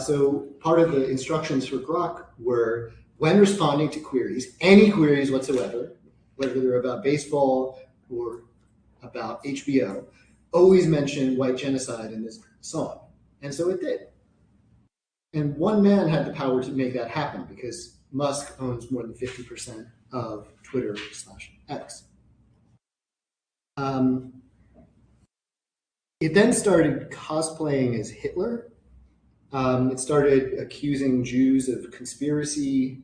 So part of the instructions for Grok were, when responding to queries, any queries whatsoever, whether they're about baseball or about HBO, always mention white genocide in this song. And so it did. And one man had the power to make that happen because Musk owns more than 50% of Twitter/X. It then started cosplaying as Hitler. It started accusing Jews of conspiracy.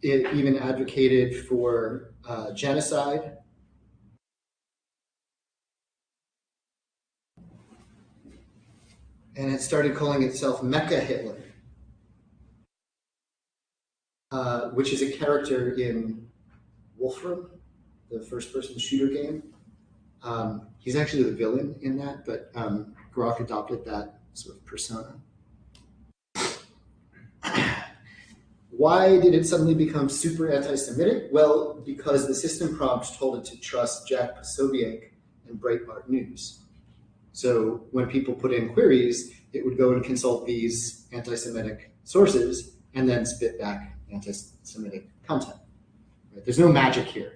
It even advocated for genocide. And it started calling itself Mecha Hitler, which is a character in Wolfram, the first-person shooter game. He's actually the villain in that, but Grok adopted that sort of persona. Why did it suddenly become super anti-Semitic? Well, because the system prompt told it to trust Jack Posobiec and Breitbart News. So when people put in queries, it would go and consult these anti-Semitic sources and then spit back anti-Semitic content. Right? There's no magic here.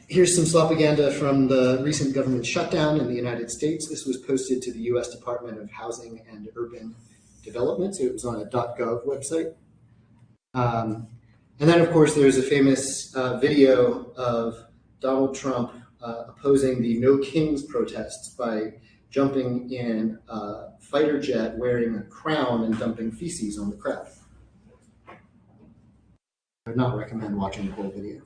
Here's some slopaganda from the recent government shutdown in the United States. This was posted to the US Department of Housing and Urban Development, so it was on a .gov website. And then, of course, there's a famous video of Donald Trump opposing the No Kings protests by jumping in a fighter jet wearing a crown and dumping feces on the crowd. I would not recommend watching the whole video.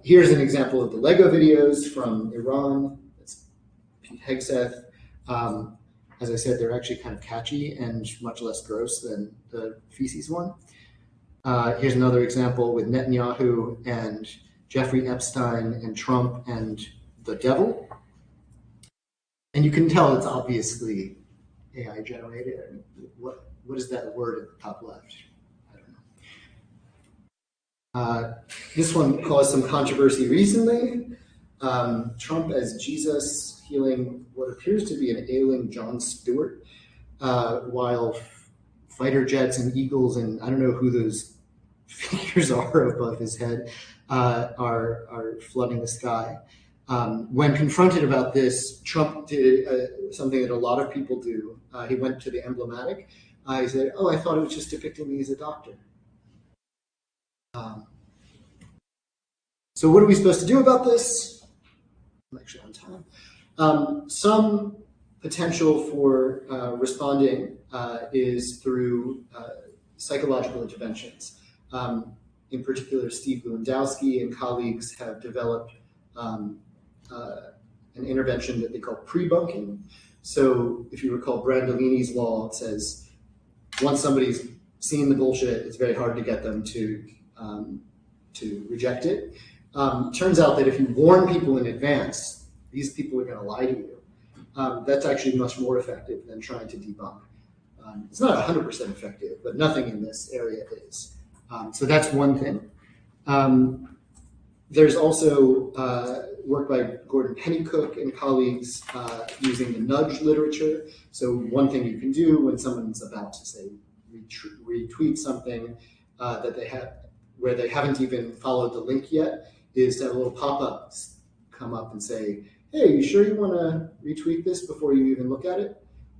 Here's an example of the Lego videos from Iran. It's Pete Hegseth. As I said, they're actually kind of catchy and much less gross than the feces one. Here's another example with Netanyahu and Jeffrey Epstein and Trump and the devil. And you can tell it's obviously AI generated. What is that word at the top left? I don't know. This one caused some controversy recently. Trump as Jesus healing what appears to be an ailing Jon Stewart, while fighter jets and eagles and I don't know who those figures are above his head are flooding the sky. When confronted about this, Trump did something that a lot of people do. He went to the emblematic. He said, "Oh, I thought it was just depicting me as a doctor." So what are we supposed to do about this? I'm actually on time. Some potential for responding is through psychological interventions. In particular, Steve Lewandowski and colleagues have developed an intervention that they call pre-bunking. So if you recall Brandolini's law, it says once somebody's seen the bullshit, it's very hard to get them to reject it. Turns out that if you warn people in advance, these people are going to lie to you. That's actually much more effective than trying to debunk. It's not 100% effective, but nothing in this area is. So that's one thing. There's also work by Gordon Pennycook and colleagues using the nudge literature. So one thing you can do when someone's about to say retweet something that they have where they haven't even followed the link yet is to have a little pop-up come up and say, "Hey, you sure you want to retweet this before you even look at it?"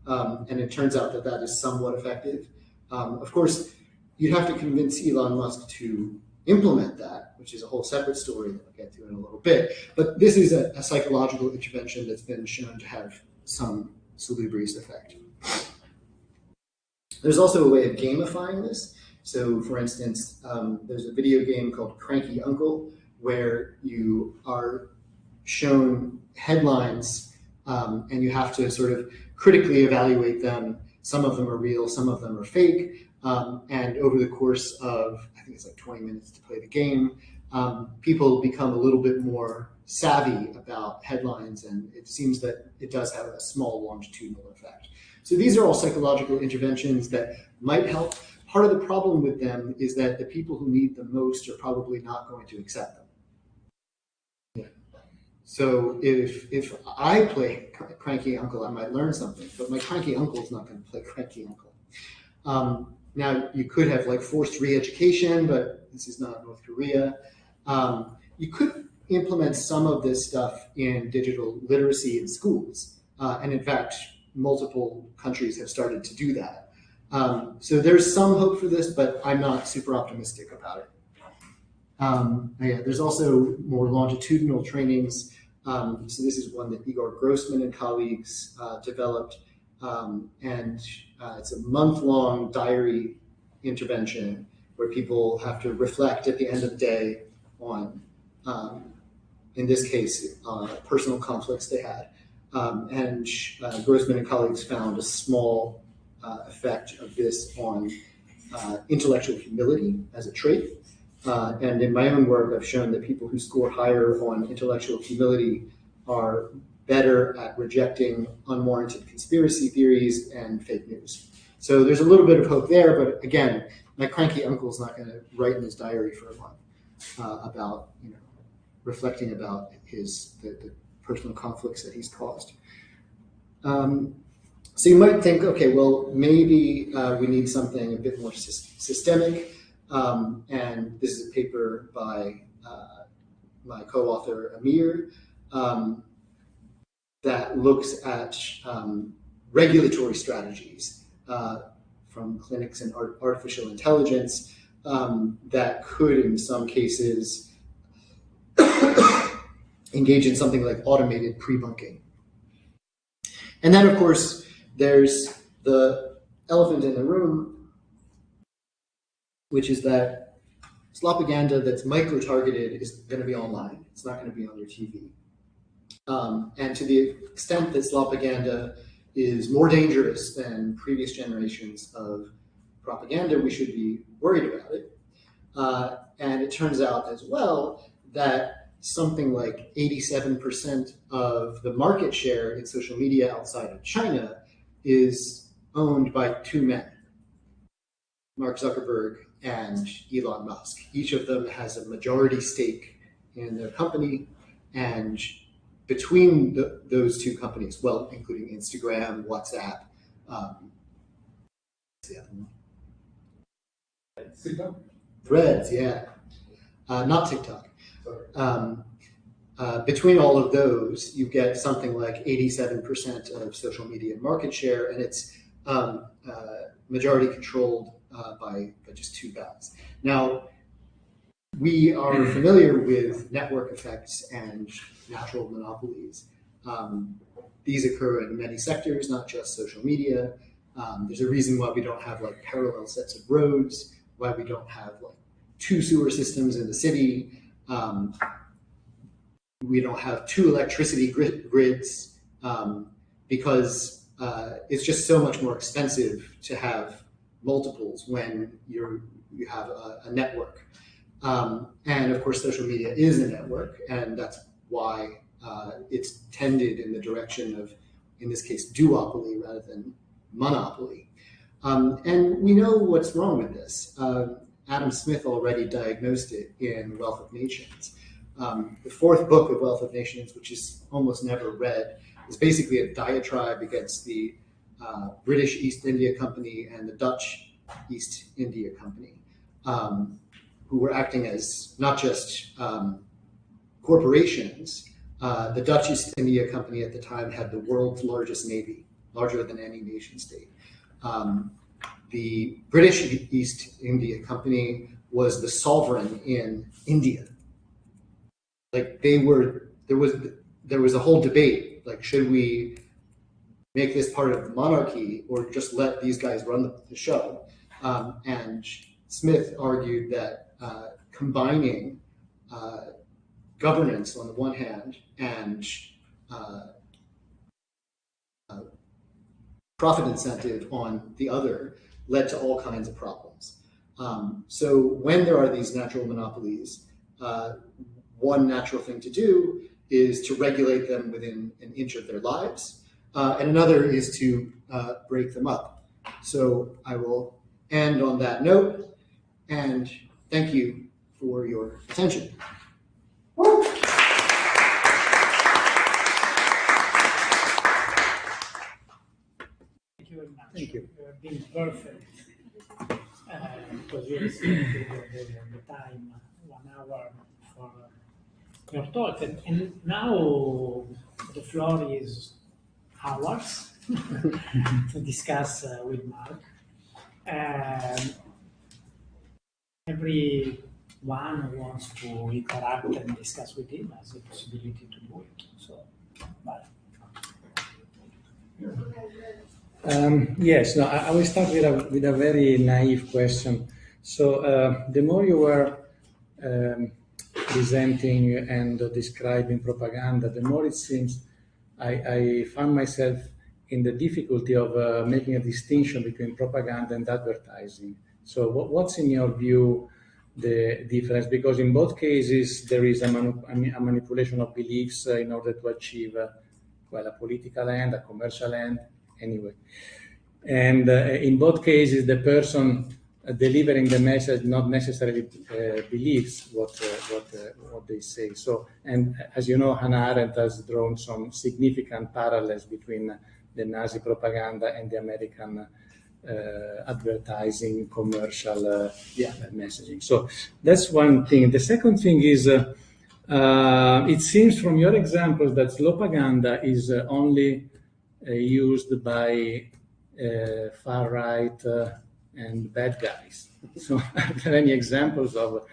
And it turns out that that is somewhat effective. Of course, you'd have to convince Elon Musk to implement that, which is a whole separate story that I'll get to in a little bit. But this is a psychological intervention that's been shown to have some salubrious effect. There's also a way of gamifying this. So for instance, there's a video game called Cranky Uncle where you are shown headlines and you have to sort of critically evaluate them. Some of them are real, some of them are fake. And over the course of, I think it's like 20 minutes to play the game, people become a little bit more savvy about headlines, and it seems that it does have a small longitudinal effect. So these are all psychological interventions that might help. Part of the problem with them is that the people who need them most are probably not going to accept them. So if I play Cranky Uncle, I might learn something, but my cranky uncle is not going to play Cranky Uncle. Now, you could have like forced re-education, but this is not North Korea. You could implement some of this stuff in digital literacy in schools. And in fact, multiple countries have started to do that. So there's some hope for this, but I'm not super optimistic about it. Yeah, there's also more longitudinal trainings. So this is one that Igor Grossman and colleagues developed. And it's a month-long diary intervention where people have to reflect at the end of the day on, in this case, personal conflicts they had. And Grossman and colleagues found a small effect of this on intellectual humility as a trait. And in my own work, I've shown that people who score higher on intellectual humility are better at rejecting unwarranted conspiracy theories and fake news. So there's a little bit of hope there, but again, my cranky uncle's not going to write in his diary for a month about, reflecting about the personal conflicts that he's caused. So you might think, okay, well, maybe we need something a bit more systemic. And this is a paper by my co-author Amir that looks at regulatory strategies from clinics and artificial intelligence that could, in some cases, engage in something like automated pre-bunking. And then, of course, there's the elephant in the room, which is that slopaganda that's micro-targeted is going to be online. It's not going to be on your TV. And to the extent that slopaganda is more dangerous than previous generations of propaganda, we should be worried about it. And it turns out as well that something like 87% of the market share in social media outside of China is owned by two men, Mark Zuckerberg and Elon Musk. Each of them has a majority stake in their company, and between those two companies, well, including Instagram, WhatsApp, what's the other one? Threads, yeah. Not TikTok. Between all of those, you get something like 87% of social media market share, and it's majority controlled by just two guys. Now, we are familiar with network effects and natural monopolies. These occur in many sectors, not just social media. There's a reason why we don't have like parallel sets of roads, why we don't have like two sewer systems in the city. We don't have two electricity grids because it's just so much more expensive to have multiples when you have a network. And of course, social media is a network, and that's why it's tended in the direction of, in this case, duopoly rather than monopoly. And we know what's wrong with this. Adam Smith already diagnosed it in Wealth of Nations. The fourth book of Wealth of Nations, which is almost never read, is basically a diatribe against the British East India Company and the Dutch East India Company, who were acting as not just corporations. The Dutch East India Company at the time had the world's largest navy, larger than any nation state. The British East India Company was the sovereign in India. Like there was a whole debate, like, should we make this part of the monarchy or just let these guys run the show? And Smith argued that combining governance on the one hand and profit incentive on the other led to all kinds of problems. So when there are these natural monopolies, one natural thing to do is to regulate them within an inch of their lives, and another is to break them up. So I will end on that note, and thank you for your attention. Thank you very much. Thank you. You have been perfect because you respected the time, 1 hour for your talk. And now the floor is ours to discuss with Mark. Everyone who wants to interact and discuss with him has the possibility to do it. So, bye. Yes, no, I will start with a very naive question. So the more you were presenting and describing propaganda, the more it seems I found myself in the difficulty of making a distinction between propaganda and advertising. So what's in your view the difference? Because in both cases there is a manipulation of beliefs in order to achieve well, a political end, a commercial end, anyway. And in both cases, the person delivering the message not necessarily believes what they say. So, and as you know, Hannah Arendt has drawn some significant parallels between the Nazi propaganda and the American advertising, commercial messaging. So that's one thing. The second thing is, it seems from your examples that slopaganda is only used by far right and bad guys. So are there any examples of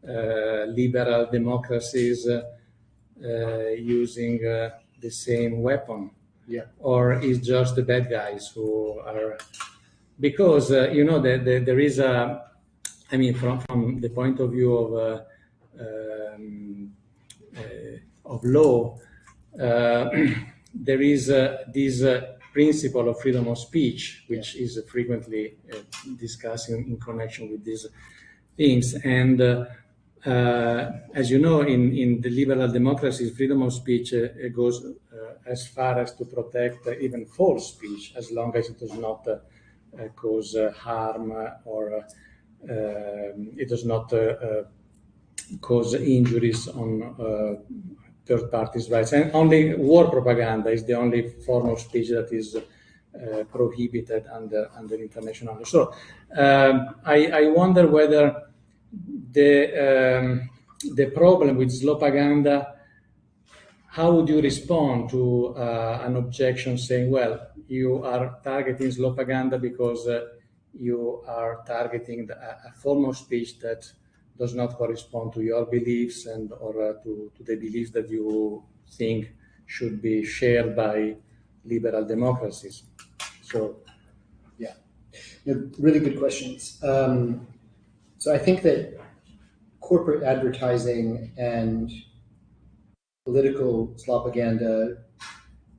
liberal democracies using the same weapon? or is just the bad guys who are, because there is a, I mean, from the point of view of law, there is this principle of freedom of speech, which is frequently discussed in connection with these things. And as you know, in the liberal democracies, freedom of speech goes as far as to protect even false speech, as long as it does not cause harm or it does not cause injuries on third parties' rights. And only war propaganda is the only form of speech that is prohibited under international law. So I wonder whether the problem with Slopaganda, how would you respond to an objection saying, well, you are targeting Slopaganda because you are targeting a form of speech that does not correspond to your beliefs and or to the beliefs that you think should be shared by liberal democracies? So, yeah, really good questions. So I think that corporate advertising and political slopaganda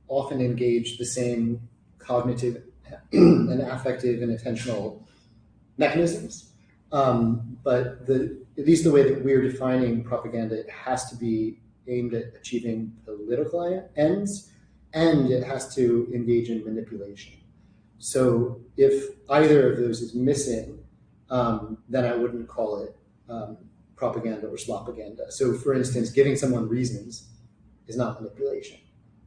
often engage the same cognitive and affective and attentional mechanisms. But at least the way that we're defining propaganda, it has to be aimed at achieving political ends, and it has to engage in manipulation. So if either of those is missing, then I wouldn't call it propaganda or slopaganda. So for instance, giving someone reasons is not manipulation.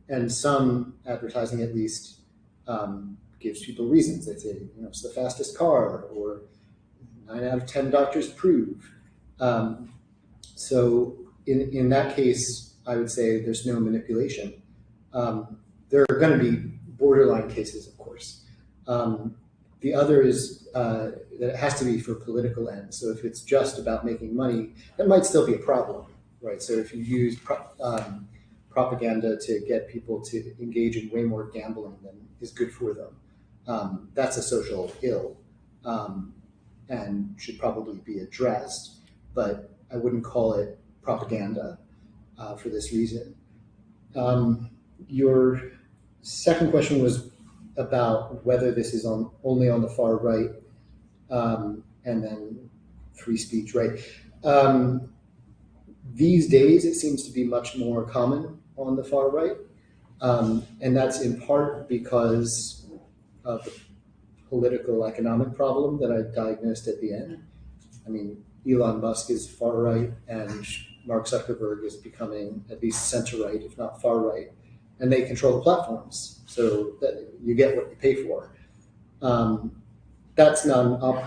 And some advertising at least gives people reasons. They say, it's the fastest car, or 9 out of 10 doctors prove. So in that case, I would say there's no manipulation. There are going to be borderline cases, of course. The other is that it has to be for political ends. So if it's just about making money, that might still be a problem, right? So if you use propaganda to get people to engage in way more gambling than is good for them, that's a social ill and should probably be addressed. But I wouldn't call it propaganda for this reason. Your second question was about whether this is only on the far right, and then free speech, right? These days, it seems to be much more common on the far right, and that's in part because of the political economic problem that I diagnosed at the end. I mean, Elon Musk is far right, and Mark Zuckerberg is becoming at least center right, if not far right, and they control the platforms, so that you get what you pay for. That's not an a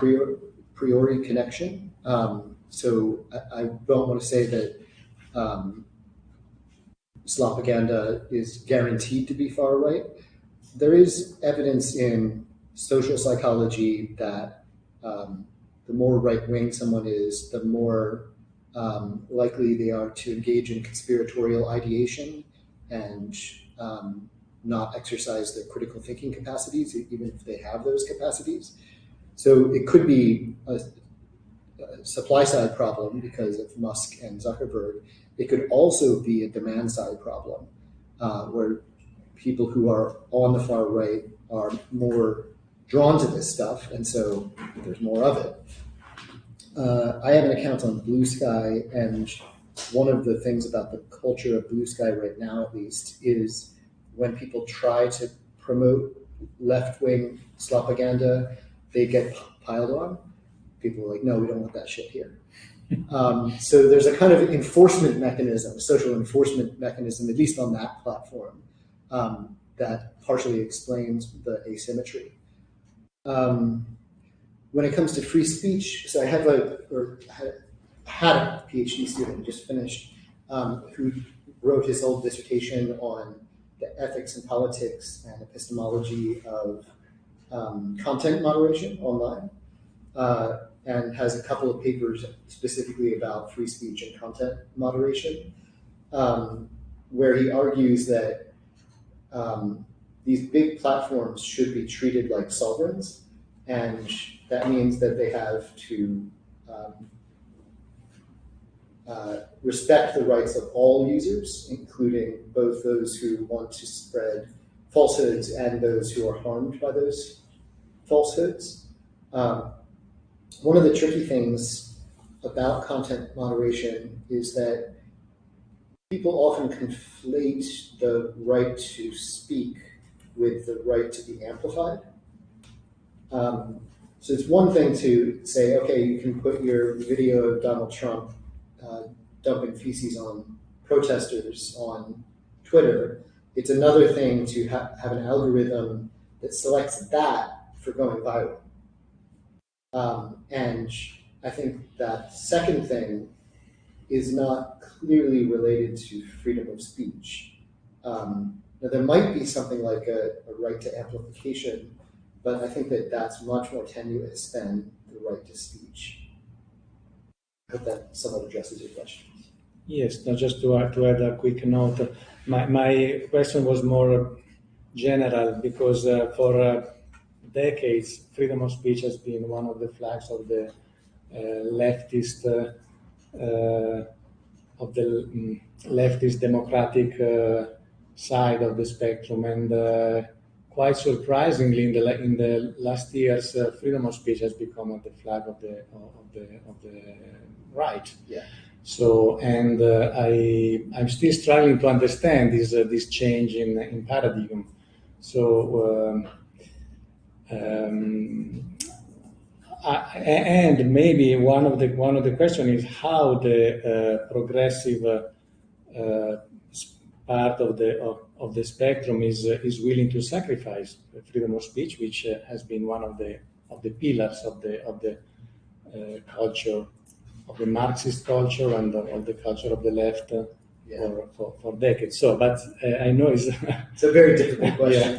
priori connection. So I don't want to say that slopaganda is guaranteed to be far right. There is evidence in social psychology that the more right-wing someone is, the more likely they are to engage in conspiratorial ideation and not exercise their critical thinking capacities, even if they have those capacities. So it could be a supply side problem because of Musk and Zuckerberg. It could also be a demand side problem where people who are on the far right are more drawn to this stuff, and so there's more of it. I have an account on Blue Sky, and one of the things about the culture of Blue Sky right now, at least, is when people try to promote left-wing slopaganda, they get piled on. People are like, no, we don't want that shit here. So there's a kind of enforcement mechanism, social enforcement mechanism, at least on that platform, that partially explains the asymmetry. When it comes to free speech, so I have had a PhD student, just finished, who wrote his whole dissertation on the ethics and politics and epistemology of content moderation online, and has a couple of papers specifically about free speech and content moderation, where he argues that these big platforms should be treated like sovereigns, and that means that they have to respect the rights of all users, including both those who want to spread falsehoods and those who are harmed by those falsehoods. One of the tricky things about content moderation is that people often conflate the right to speak with the right to be amplified. So it's one thing to say, okay, you can put your video of Donald Trump dumping feces on protesters on Twitter. It's another thing to have an algorithm that selects that for going viral. And I think that second thing is not clearly related to freedom of speech. Now there might be something like a right to amplification, but I think that that's much more tenuous than the right to speech. I hope that somewhat addresses your question. Yes, no, just to add a quick note. My question was more general because for decades, freedom of speech has been one of the flags of the leftist democratic side of the spectrum, and quite surprisingly, in the last years, freedom of speech has become the flag of the right. Yeah. So, and I'm still struggling to understand this change in paradigm. So, and maybe one of the question is how the progressive part of the spectrum is willing to sacrifice freedom of speech, which has been one of the pillars of the culture, of the Marxist culture and of the culture of the left for decades. So, but I know it's a very difficult question.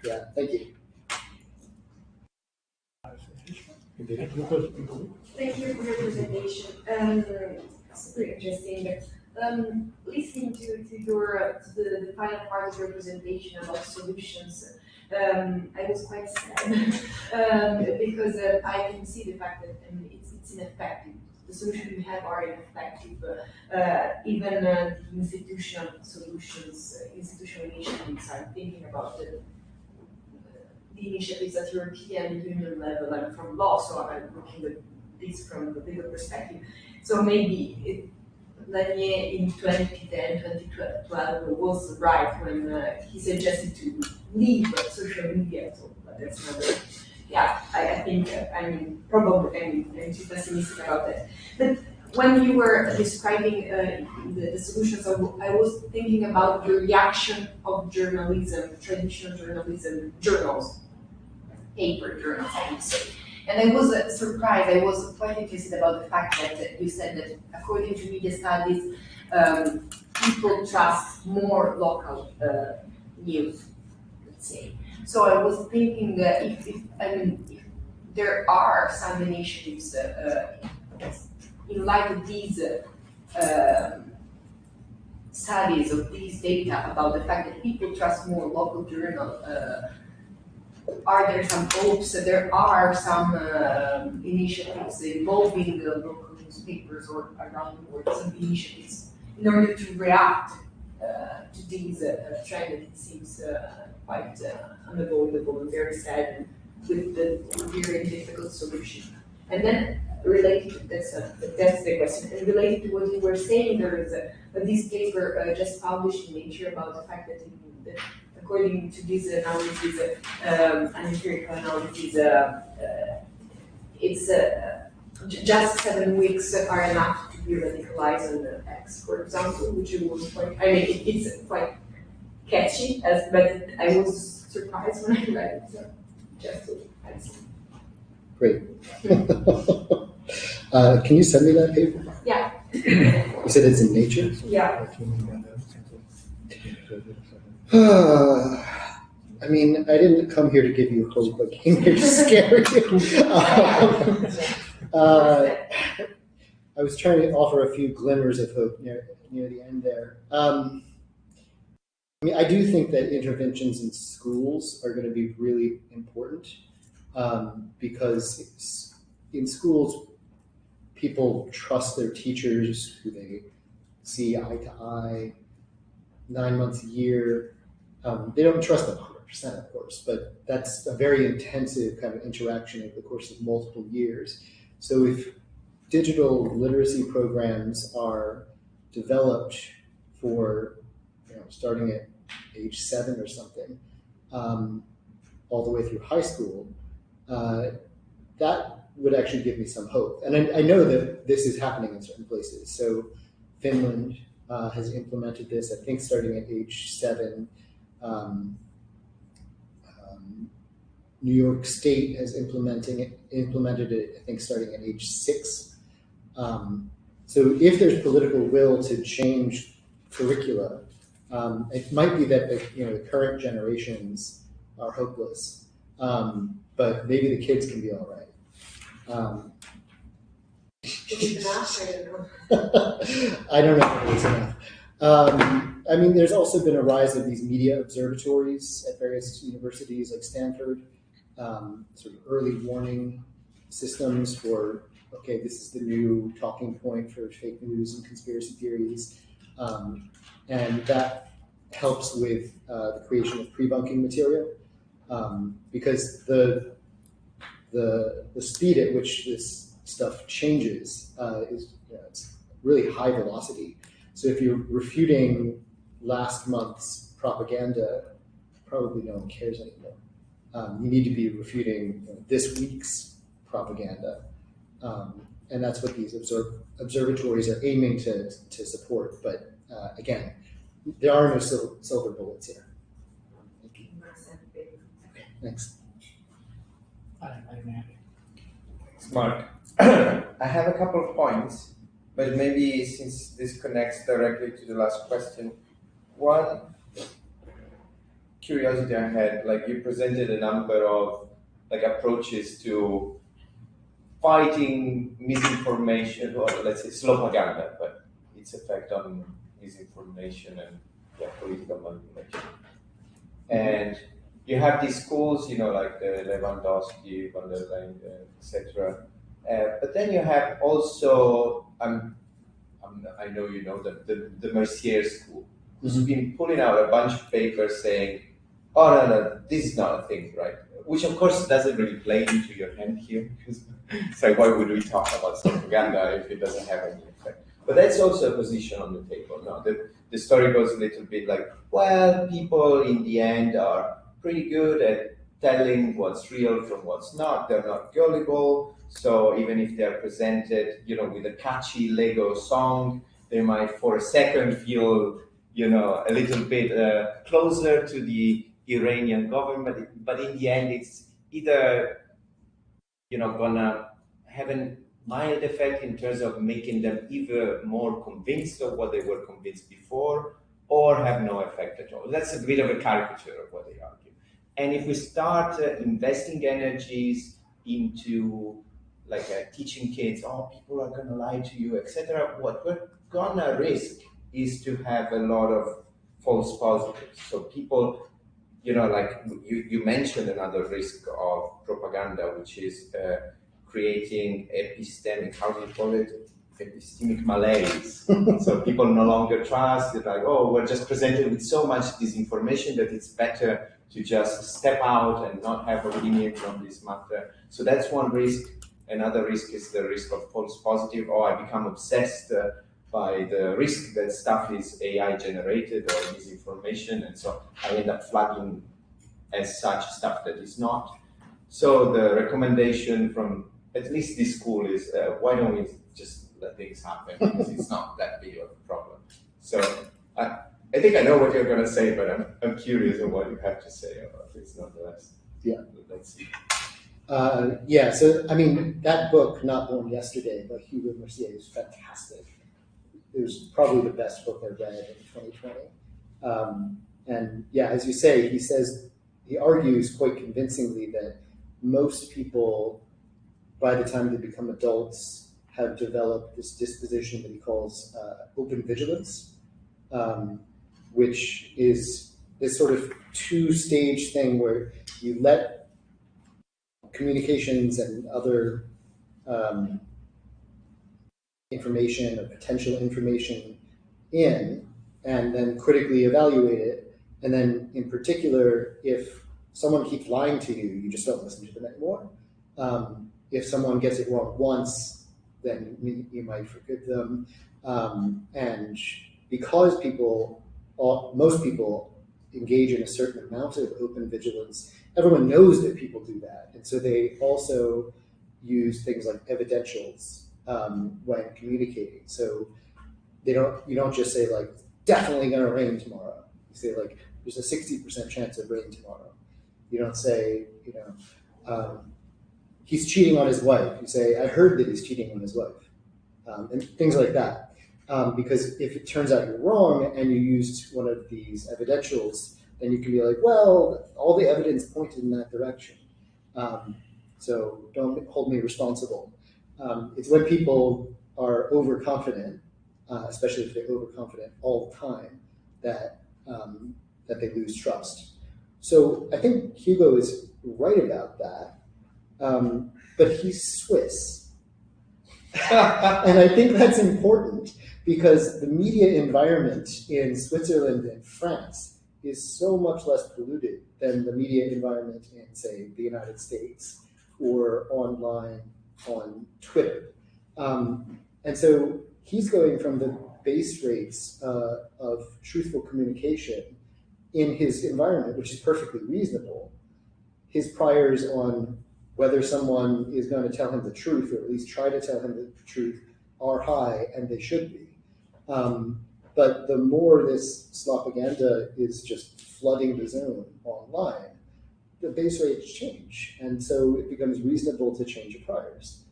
Yeah. Thank you. Thank you for your presentation. Super interesting. Listening to your the final part of your presentation about solutions, I was quite sad because I can see the fact that it's ineffective. The solutions we have are ineffective. Even institutional solutions, institutional initiatives. I'm thinking about the initiatives at European Union level and from law, so I'm looking at this from the bigger perspective. So maybe Lanier in 2010, 2012 was right when he suggested to leave social media. So that's another, I think I'm too pessimistic about that. But when you were describing the solutions, I was thinking about the reaction of journalism, traditional journalism, journals, paper journals, I would say. And I was surprised, I was quite interested about the fact that you said that according to media studies, people trust more local news, let's say. So I was thinking that if there are some initiatives in light of these studies of these data about the fact that people trust more local journal, are there some hopes that there are some initiatives involving the local newspapers or around the world, some initiatives in order to react to these trend that it seems quite unavoidable and very sad with the very difficult solution. And then related to that's the question. And related to what you were saying, there is this paper just published in Nature about the fact that according to this analysis, an empirical analysis, it's just 7 weeks are enough to be radicalized on the X, for example, which was quite, it's quite catchy, but I was surprised when I read it, so just to answer. Great. Can you send me that paper? Yeah. You said it's in Nature? Yeah. I mean, I didn't come here to give you hope. I came here to scare you. I was trying to offer a few glimmers of hope near the end there. I mean, I do think that interventions in schools are going to be really important because in schools, people trust their teachers who they see eye to eye, 9 months a year. They don't trust them 100%, of course, but that's a very intensive kind of interaction over the course of multiple years. So if digital literacy programs are developed for, starting at age 7 or something, all the way through high school, that would actually give me some hope. And I know that this is happening in certain places. So Finland has implemented this, I think, starting at age 7. New York State has implemented it, I think, starting at age 6. So if there's political will to change curricula, it might be that the current generations are hopeless, but maybe the kids can be all right. I don't know if it's enough. I mean, there's also been a rise of these media observatories at various universities like Stanford, sort of early warning systems for, okay, this is the new talking point for fake news and conspiracy theories. And that helps with the creation of pre-bunking material because the speed at which this stuff changes is it's really high velocity. So if you're refuting last month's propaganda, probably no one cares anymore. You need to be refuting this week's propaganda. And that's what these observatories are aiming to support. But again, there are no silver bullets here. Thank you. Okay, thanks. Mark. I have a couple of points, but maybe since this connects directly to the last question, one curiosity I had, like you presented a number of approaches to fighting misinformation, or let's say slopaganda, but its effect on misinformation and political manipulation. And you have these schools, like the Lewandowski, von der Leyen, etc. But then you have also, I know you know the Mercier school, who's been pulling out a bunch of papers saying, oh, no, this is not a thing, right? Which, of course, doesn't really play into your hand here, because it's like, why would we talk about propaganda if it doesn't have any effect? But that's also a position on the table. Now, the story goes a little bit like, well, people in the end are pretty good at telling what's real from what's not. They're not gullible. So even if they're presented, with a catchy Lego song, they might for a second feel, a little bit closer to the Iranian government. But in the end, it's either, gonna have a mild effect in terms of making them even more convinced of what they were convinced before, or have no effect at all. That's a bit of a caricature of what they argue. And if we start investing energies into teaching kids, oh, people are gonna lie to you, etc., what we're gonna risk is to have a lot of false positives. So people, you mentioned another risk of propaganda, which is creating epistemic, how do you call it? Epistemic malaise. So people no longer trust. It's like, oh, we're just presented with so much disinformation that it's better to just step out and not have opinions on this matter. So that's one risk. Another risk is the risk of false positive. Oh, I become obsessed by the risk that stuff is AI generated or misinformation, and so I end up flagging as such stuff that is not. So the recommendation from at least this school is why don't we just let things happen, because it's not that big of a problem. So I think I know what you're going to say, but I'm curious on what you have to say about this nonetheless. Yeah. Let's see. So I mean, that book, Not Born Yesterday, by Hugo Mercier, is fantastic. It was probably the best book I read in 2020. And yeah, as you say, he argues quite convincingly that most people, by the time they become adults, have developed this disposition that he calls open vigilance, which is this sort of two-stage thing where you let communications and other information or potential information in, and then critically evaluate it. And then in particular, if someone keeps lying to you, you just don't listen to them anymore. If someone gets it wrong once, then you might forgive them. And because most people engage in a certain amount of open vigilance, everyone knows that people do that. And so they also use things like evidentials when communicating. So you don't just say like, definitely gonna rain tomorrow. You say like, there's a 60% chance of rain tomorrow. You don't say, he's cheating on his wife. You say, I heard that he's cheating on his wife. And things like that. Because if it turns out you're wrong and you used one of these evidentials, then you can be like, well, all the evidence pointed in that direction. So don't hold me responsible. It's when people are overconfident, especially if they're overconfident all the time, that they lose trust. So I think Hugo is right about that, but he's Swiss. And I think that's important because the media environment in Switzerland and France is so much less polluted than the media environment in, say, the United States or online on Twitter. And so he's going from the base rates of truthful communication in his environment, which is perfectly reasonable. His priors on whether someone is going to tell him the truth, or at least try to tell him the truth, are high, and they should be. But the more this slopaganda is just flooding the zone online, the base rates change, and so it becomes reasonable to change your priors.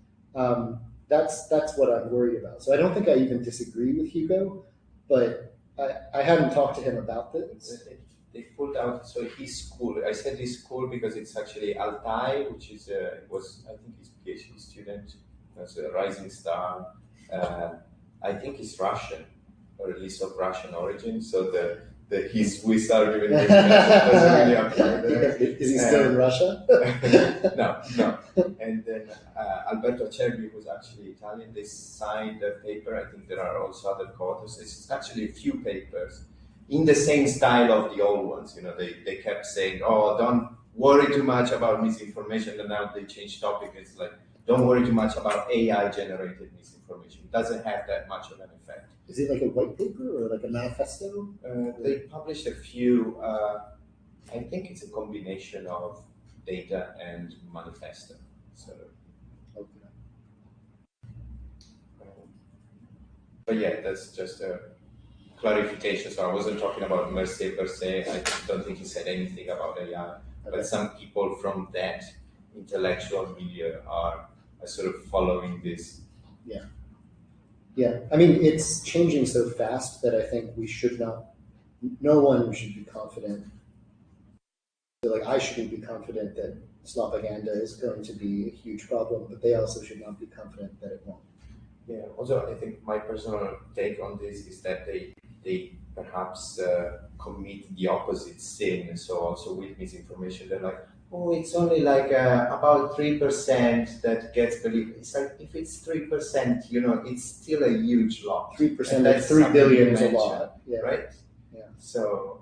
That's what I'm worried about. So I don't think I even disagree with Hugo, but I hadn't talked to him about this. They pulled out, so his school, I said his school because it's actually Altai, which is, I think his PhD student, was a rising star. I think he's Russian, or at least of Russian origin, so his Swiss argument doesn't really apply there. Is he still in Russia? No. And then Alberto Cervi, who's actually Italian, they signed a paper. I think there are also other co-authors. It's actually a few papers in the same style of the old ones. They kept saying, oh, don't worry too much about misinformation, and now they changed topic. It's like, don't worry too much about AI-generated misinformation. It doesn't have that much of an effect. Is it like a white paper or like a manifesto? They published a few, I think it's a combination of data and manifesto. So, okay. But yeah, that's just a clarification. So I wasn't talking about Mercier per se. I don't think he said anything about AI. But some people from that intellectual milieu are sort of following this. Yeah, I mean, it's changing so fast that I think no one should be confident. So like, I shouldn't be confident that slopaganda is going to be a huge problem, but they also should not be confident that it won't. Yeah, also I think my personal take on this is that they perhaps commit the opposite sin. So also with misinformation, they're like, oh, it's only like about 3% that gets believed. It's like, if it's 3%, it's still a huge lot. 3% of 3 billion is a lot, right? Yeah. So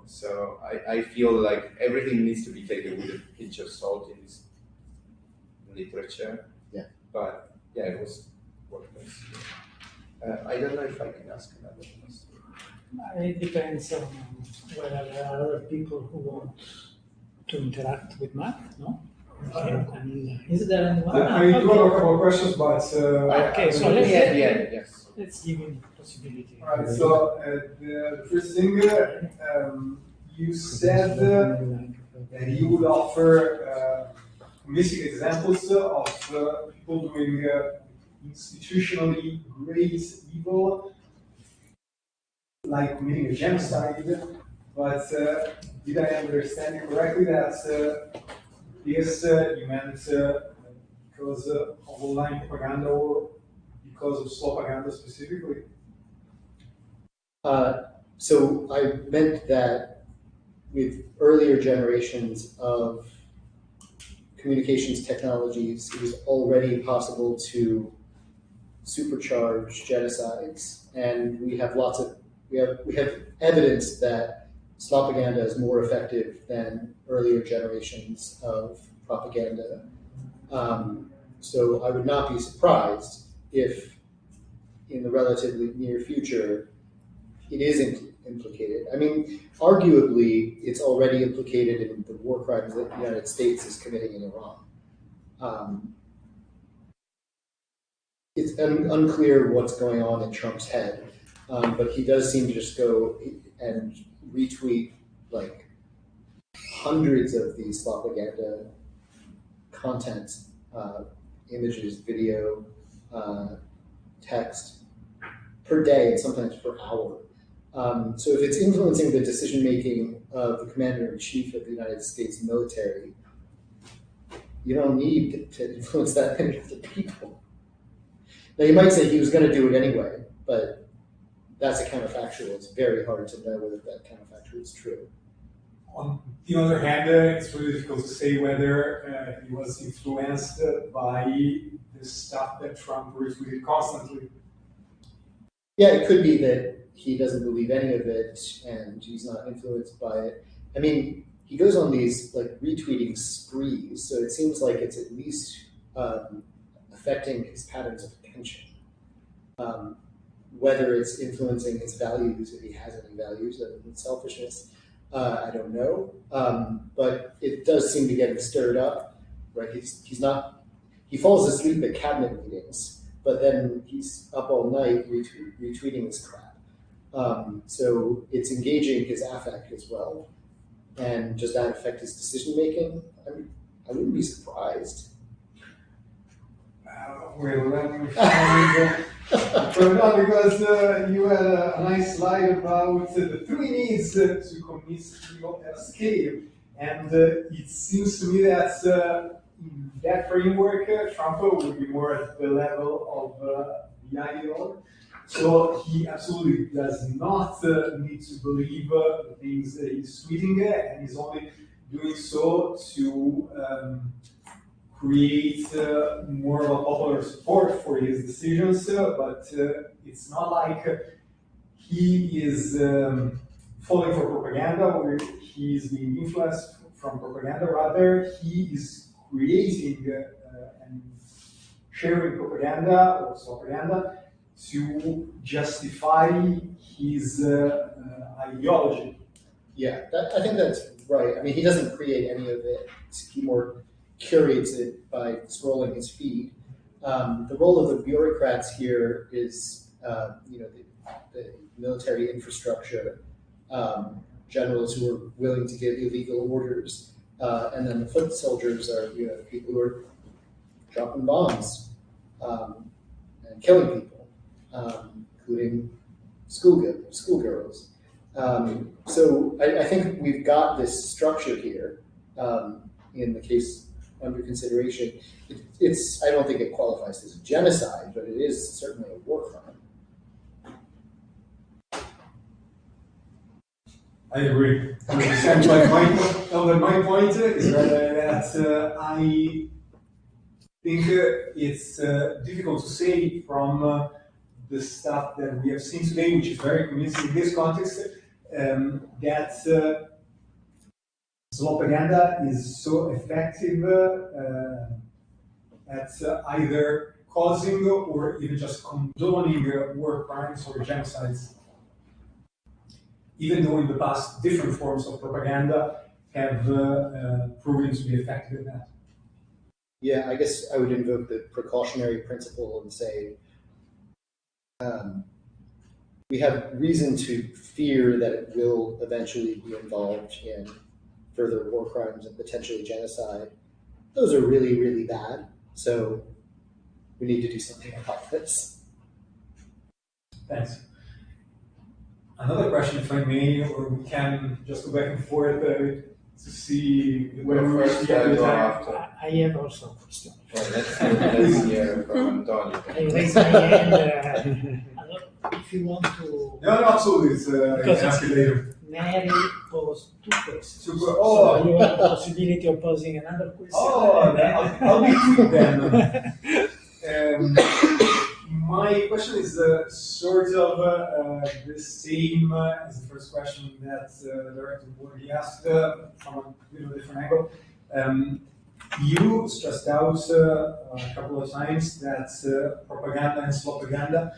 I feel like everything needs to be taken with a pinch of salt in this literature. Yeah. But yeah, it was worthless. I don't know if I can ask another question. It depends on whether there are other people who want to interact with Mark, no? Okay. I mean, is there anyone? I do have a couple of questions, but okay, so let's give him the possibility. All right. So the first thing, you said that you would offer missing examples of people doing institutionally great evil, like committing a genocide. But did I understand you correctly that this you meant because of online propaganda or because of slopaganda specifically? So I meant that with earlier generations of communications technologies, it was already possible to supercharge genocides, and we have evidence that Slopaganda is more effective than earlier generations of propaganda. So I would not be surprised if, in the relatively near future, it is implicated. I mean, arguably, it's already implicated in the war crimes that the United States is committing in Iran. It's unclear what's going on in Trump's head, but he does seem to just go and retweet like hundreds of these propaganda content, images, video, text per day, and sometimes per hour. So if it's influencing the decision-making of the commander-in-chief of the United States military, you don't need to influence that many other people. Now, you might say he was going to do it anyway, but that's a counterfactual. It's very hard to know whether that counterfactual is true. On the other hand, it's really difficult to say whether he was influenced by the stuff that Trump retweeted constantly. Yeah, it could be that he doesn't believe any of it and he's not influenced by it. I mean, he goes on these like retweeting sprees, so it seems like it's at least affecting his patterns of attention. Whether it's influencing his values, if he has any values other than selfishness, I don't know. But it does seem to get him stirred up, right? He falls asleep at cabinet meetings, but then he's up all night retweeting this crap. So it's engaging his affect as well. And does that affect his decision making? I wouldn't be surprised. Well, let me find because you had a nice slide about the 3 needs to commit skill at scale. And it seems to me that in that framework, Trump would be more at the level of the ideologue. So he absolutely does not need to believe the things that he's tweeting, and he's only doing so to create more of a popular support for his decisions, but it's not like he is falling for propaganda or he is being influenced from propaganda. Rather, he is creating and sharing propaganda or propaganda to justify his ideology. Yeah, I think that's right. I mean, he doesn't create any of it. He more curates it by scrolling his feed. The role of the bureaucrats here is, the military infrastructure, generals who are willing to give illegal orders, and then the foot soldiers are, the people who are dropping bombs and killing people, including schoolgirls. So I think we've got this structure here in the case under consideration. I don't think it qualifies as a genocide, but it is certainly a war crime. I agree. My point is that I think it's difficult to say from the stuff that we have seen today, which is very convincing in this context, that Slopaganda is so effective at either causing or even just condoning war crimes or genocides, even though in the past different forms of propaganda have proven to be effective in that. Yeah, I guess I would invoke the precautionary principle and say we have reason to fear that it will eventually be involved in further war crimes and potentially genocide. Those are really, really bad. So we need to do something about this. Thanks. Another question, if I may, or we can just go back and forth to see where we first after. I have also a question. Well, let's hear from Antonio. I raise my hand. if you want to. No, absolutely. It's, I can ask you later. Mary posed 2 questions. Oh. So you have the possibility of posing another question. Oh, I'll be quick then. My question is sort of the same as the first question that Director Borghi asked from a different angle. You stressed out a couple of times that propaganda and slopaganda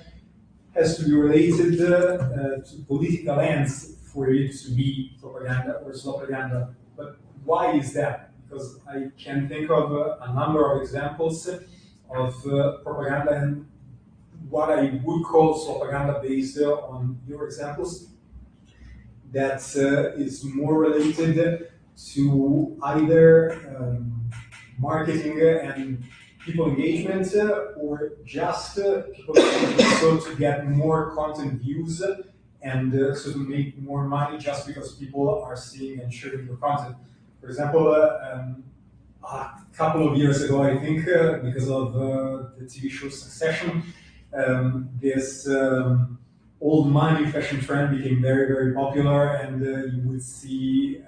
has to be related to political ends for it to be propaganda or slopaganda. But why is that? Because I can think of a number of examples of propaganda and what I would call slopaganda based on your examples that is more related to either marketing and people engagement or just people engagement, so to get more content views and so to make more money just because people are seeing and sharing your content. For example, a couple of years ago, I think, because of the TV show Succession, this old money fashion trend became very, very popular, and you would see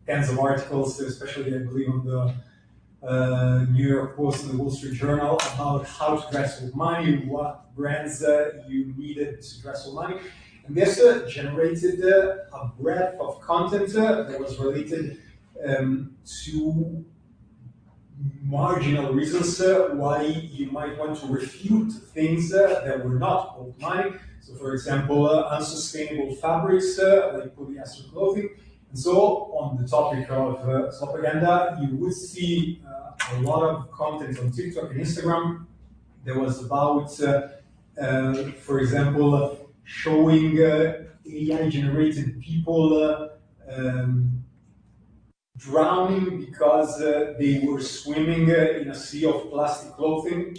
tens of articles, especially I believe on the New York Post and the Wall Street Journal, about how to dress with money, what brands you needed to dress with money. And this generated a breadth of content that was related to marginal reasons why you might want to refute things that were not old money. So, for example, unsustainable fabrics like polyester clothing. And so, on the topic of slopaganda, you would see a lot of content on TikTok and Instagram that was about, for example, showing AI-generated people drowning because they were swimming in a sea of plastic clothing.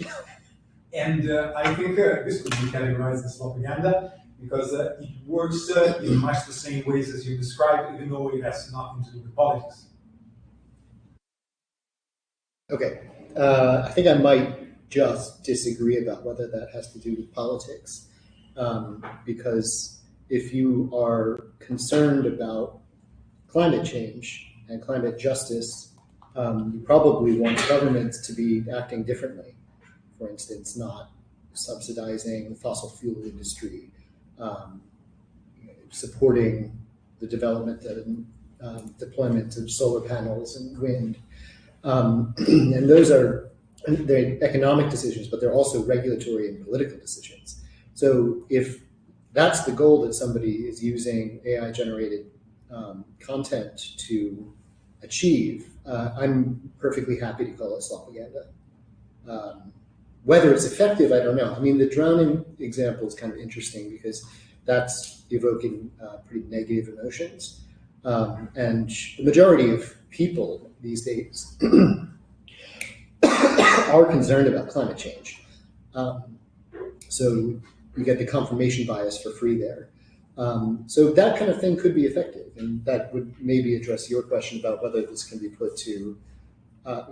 And I think this could be categorized as propaganda because it works in much the same ways as you described, even though it has nothing to do with politics. Okay, I think I might just disagree about whether that has to do with politics, because if you are concerned about climate change and climate justice, you probably want governments to be acting differently. For instance, not subsidizing the fossil fuel industry, supporting the development and deployment of solar panels and wind. And those are they're economic decisions, but they're also regulatory and political decisions. So if that's the goal that somebody is using AI-generated content to achieve, I'm perfectly happy to call it slopaganda. Whether it's effective, I don't know. I mean, the drowning example is kind of interesting because that's evoking pretty negative emotions. And the majority of people these days are concerned about climate change. So you get the confirmation bias for free there. So that kind of thing could be effective, and that would maybe address your question about whether this can be put to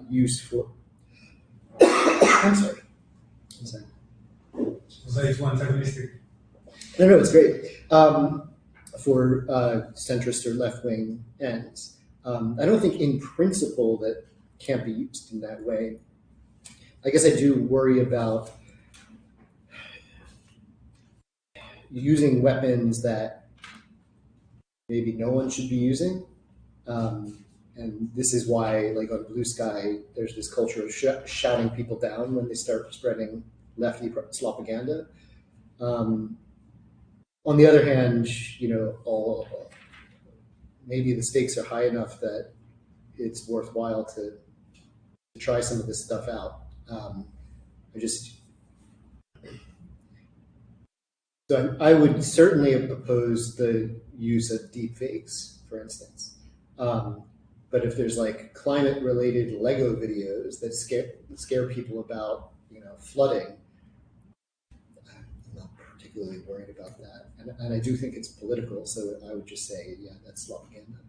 use for. I'm sorry. So it's one antagonistic. No, it's great. For centrist or left-wing ends. I don't think in principle that can't be used in that way. I guess I do worry about using weapons that maybe no one should be using. And this is why, like on Blue Sky, there's this culture of shouting people down when they start spreading lefty slopaganda. On the other hand, maybe the stakes are high enough that it's worthwhile to try some of this stuff out. So I would certainly oppose the use of deepfakes, for instance. But if there's like climate-related Lego videos that scare people about, flooding, I'm not particularly worried about that. And I do think it's political, so I would just say, yeah, that's slopaganda.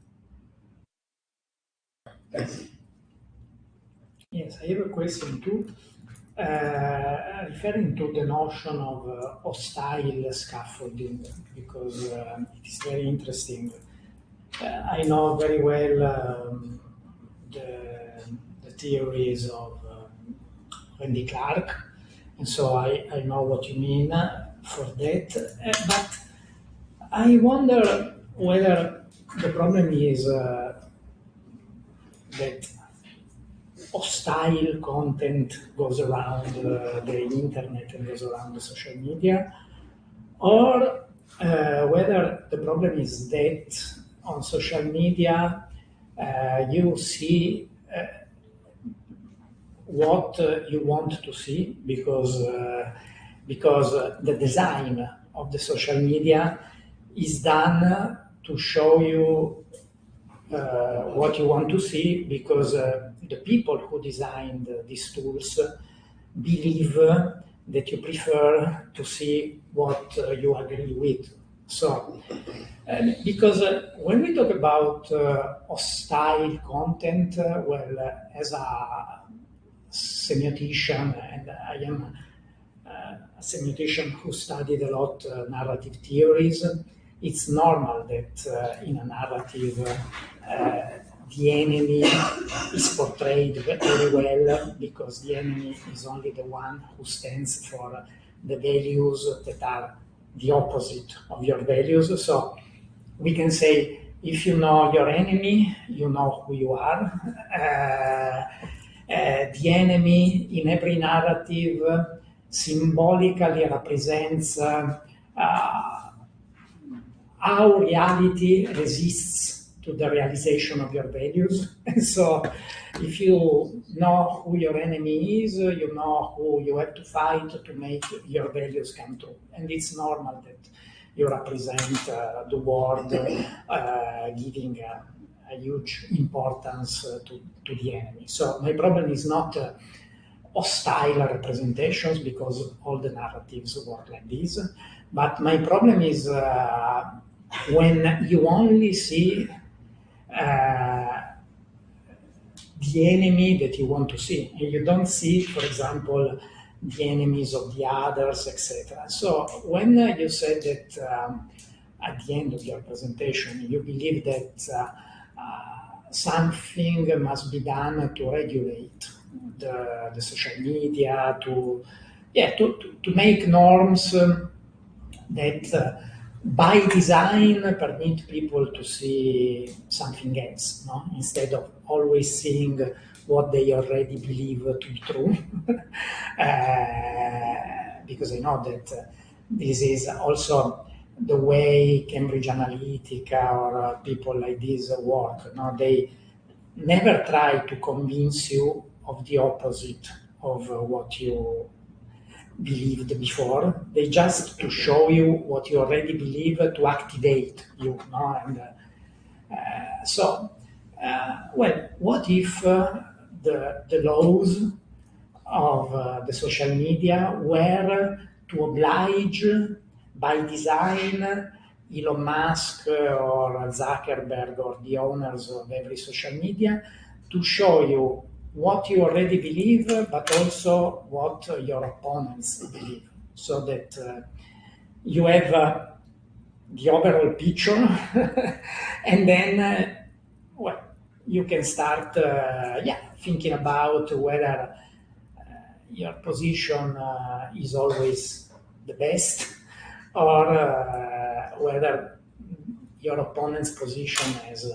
Thanks. Yes, I have a question too. referring to the notion of hostile scaffolding, because it is very interesting. I know very well the theories of Randy Clark, and so I know what you mean for that. But I wonder whether the problem is that hostile content goes around the internet and goes around the social media, or whether the problem is that on social media you see what you want to see, because the design of the social media is done to show you what you want to see, because the people who designed these tools believe that you prefer to see what you agree with. So, because when we talk about hostile content, well, as a semiotician, and I am a semiotician who studied a lot narrative theories, it's normal that in a narrative the enemy is portrayed very well, because the enemy is only the one who stands for the values that are the opposite of your values. So we can say, if you know your enemy, you know who you are. The enemy in every narrative symbolically represents how reality resists to the realization of your values. And so if you know who your enemy is, you know who you have to fight to make your values come true. And it's normal that you represent the world giving a huge importance to the enemy. So my problem is not hostile representations, because all the narratives work like this. But my problem is when you only see the enemy that you want to see, and you don't see, for example, the enemies of the others, etc. So when you said that at the end of your presentation, you believe that something must be done to regulate the social media, to make norms that by design permit people to see something else, no? Instead of always seeing what they already believe to be true. Because I know that this is also the way Cambridge Analytica or people like this work. No? They never try to convince you of the opposite of what you believed before. They just to show you what you already believe, to activate you. No? And well, what if the laws of the social media were to oblige by design Elon Musk or Zuckerberg or the owners of every social media to show you what you already believe, but also what your opponents believe, so that you have the overall picture, and then, well, you can start, thinking about whether your position is always the best, or whether your opponent's position has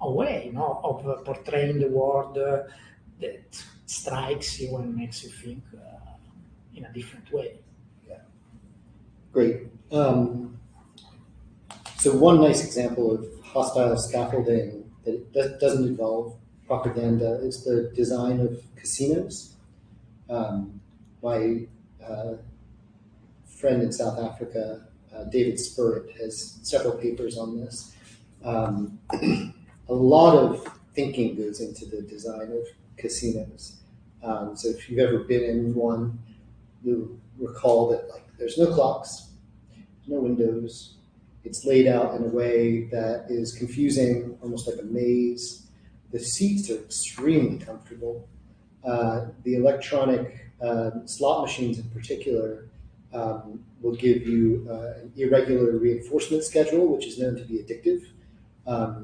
a way, of portraying the world that strikes you and makes you think in a different way. Yeah. Great. So one nice example of hostile scaffolding that doesn't involve propaganda is the design of casinos. My friend in South Africa, David Spurritt, has several papers on this. A lot of thinking goes into the design of casinos. So if you've ever been in one, you'll recall that there's no clocks, no windows. It's laid out in a way that is confusing, almost like a maze. The seats are extremely comfortable. The electronic slot machines in particular will give you an irregular reinforcement schedule, which is known to be addictive.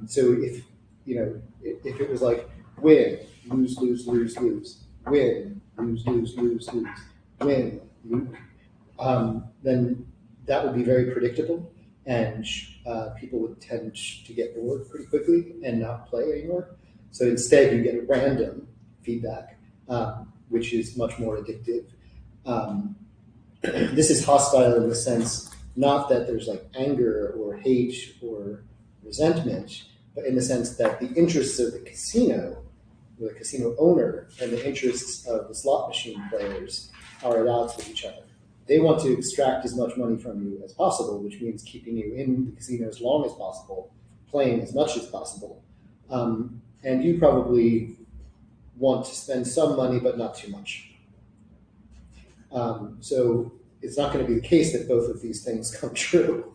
So if it was like win, lose, lose, lose, lose, win, lose, lose, lose, lose, win, lose, then that would be very predictable, and people would tend to get bored pretty quickly and not play anymore. So instead, you get a random feedback, which is much more addictive. This is hostile in the sense not that there's like anger or hate or resentment, but in the sense that the interests of the casino owner, and the interests of the slot machine players are at odds with each other. They want to extract as much money from you as possible, which means keeping you in the casino as long as possible, playing as much as possible. And you probably want to spend some money, but not too much. So it's not going to be the case that both of these things come true.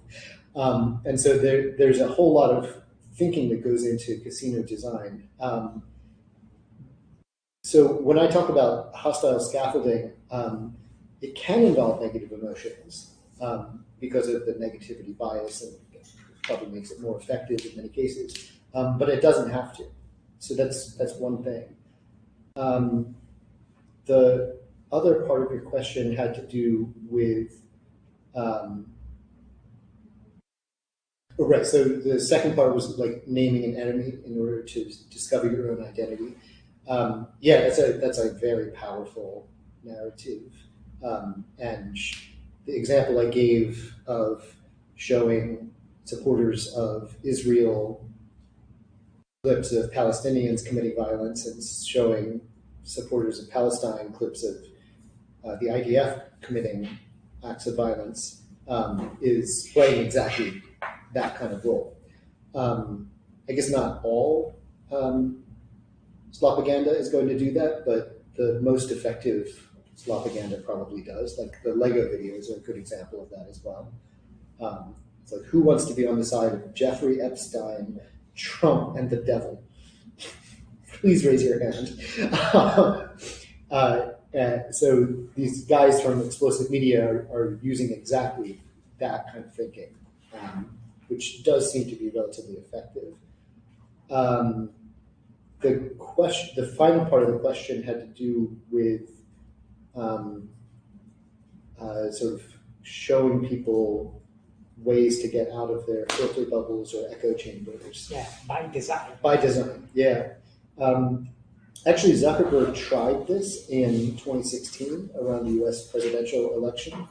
And so there's a whole lot of thinking that goes into casino design. So when I talk about hostile scaffolding, it can involve negative emotions because of the negativity bias, and it probably makes it more effective in many cases. But it doesn't have to. So that's one thing. The other part of your question had to do with right. So the second part was like naming an enemy in order to discover your own identity. Yeah, that's a very powerful narrative. And the example I gave of showing supporters of Israel clips of Palestinians committing violence and showing supporters of Palestine clips of the IDF committing acts of violence is playing exactly that kind of role. I guess not all Slopaganda is going to do that, but the most effective Slopaganda probably does. Like the Lego videos are a good example of that as well. It's like, who wants to be on the side of Jeffrey Epstein, Trump, and the devil? Please raise your hand. So these guys from Explosive Media are using exactly that kind of thinking, which does seem to be relatively effective. The final part of the question had to do with sort of showing people ways to get out of their filter bubbles or echo chambers. Yeah, by design. By design, yeah. Actually, Zuckerberg tried this in 2016 around the US presidential election.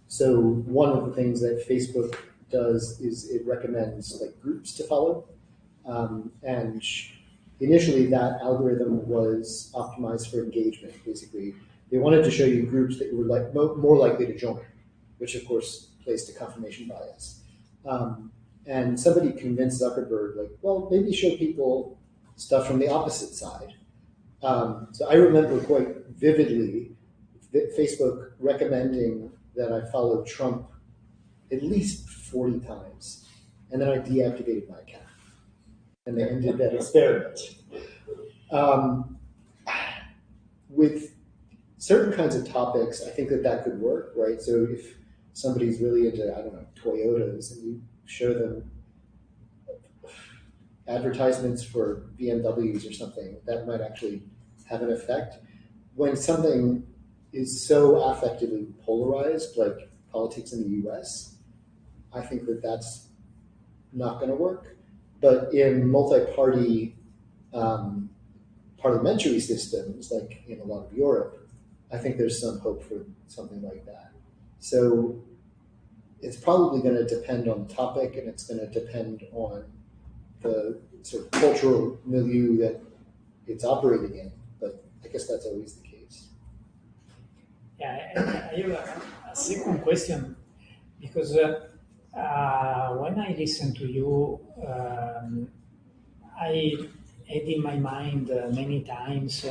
So one of the things that Facebook does is it recommends like groups to follow. And initially that algorithm was optimized for engagement. Basically, they wanted to show you groups that you were like more likely to join, which of course plays to confirmation bias. And somebody convinced Zuckerberg, like, well, maybe show people stuff from the opposite side. So I remember quite vividly that Facebook recommending that I follow Trump at least 40 times. And then I deactivated my account. And they ended that experiment. With certain kinds of topics, I think that could work, right? So if somebody's really into, I don't know, Toyotas, and you show them advertisements for BMWs or something, that might actually have an effect. When something is so affectively polarized, like politics in the US, I think that's not going to work. But in multi-party parliamentary systems, like in a lot of Europe, I think there's some hope for something like that. So it's probably going to depend on the topic, and it's going to depend on the sort of cultural milieu that it's operating in. But I guess that's always the case. Yeah, I have a second question, because when I listen to you, I had in my mind many times,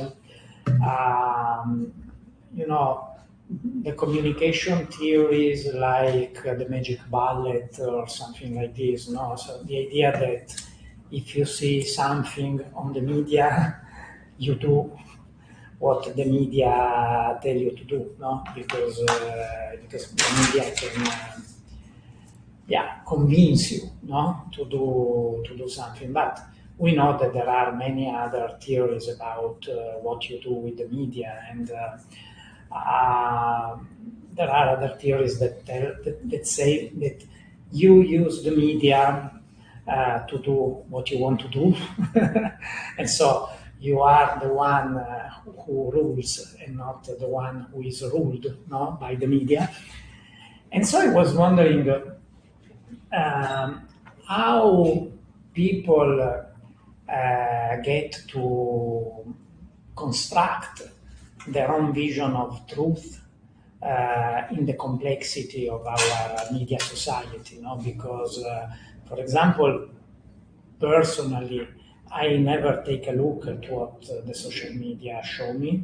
the communication theories like the magic bullet or something like this. No, so the idea that if you see something on the media, you do what the media tell you to do, no? Because the media can convince you, no, to do something. But we know that there are many other theories about what you do with the media, and there are other theories that say that you use the media to do what you want to do, and so you are the one who rules and not the one who is ruled, no, by the media. And so I was wondering how people get to construct their own vision of truth in the complexity of our media society, because, for example, personally, I never take a look at what the social media show me,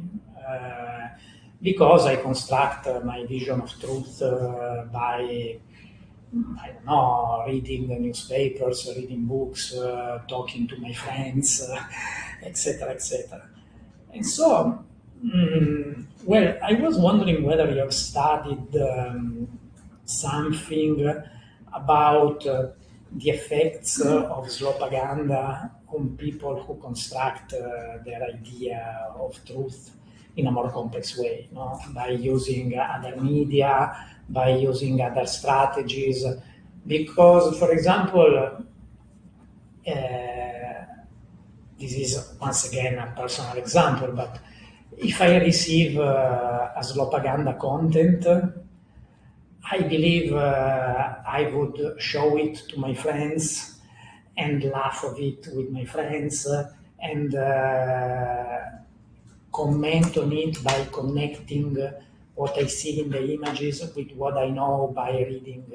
because I construct my vision of truth by, I don't know, reading the newspapers, reading books, talking to my friends, etc., etc. And so, well, I was wondering whether you have studied something about the effects of slopaganda on people who construct their idea of truth in a more complex way, no? By using other media, by using other strategies. Because, for example, this is once again a personal example, but if I receive a slopaganda content, I believe I would show it to my friends and laugh of it with my friends and comment on it by connecting what I see in the images with what I know by reading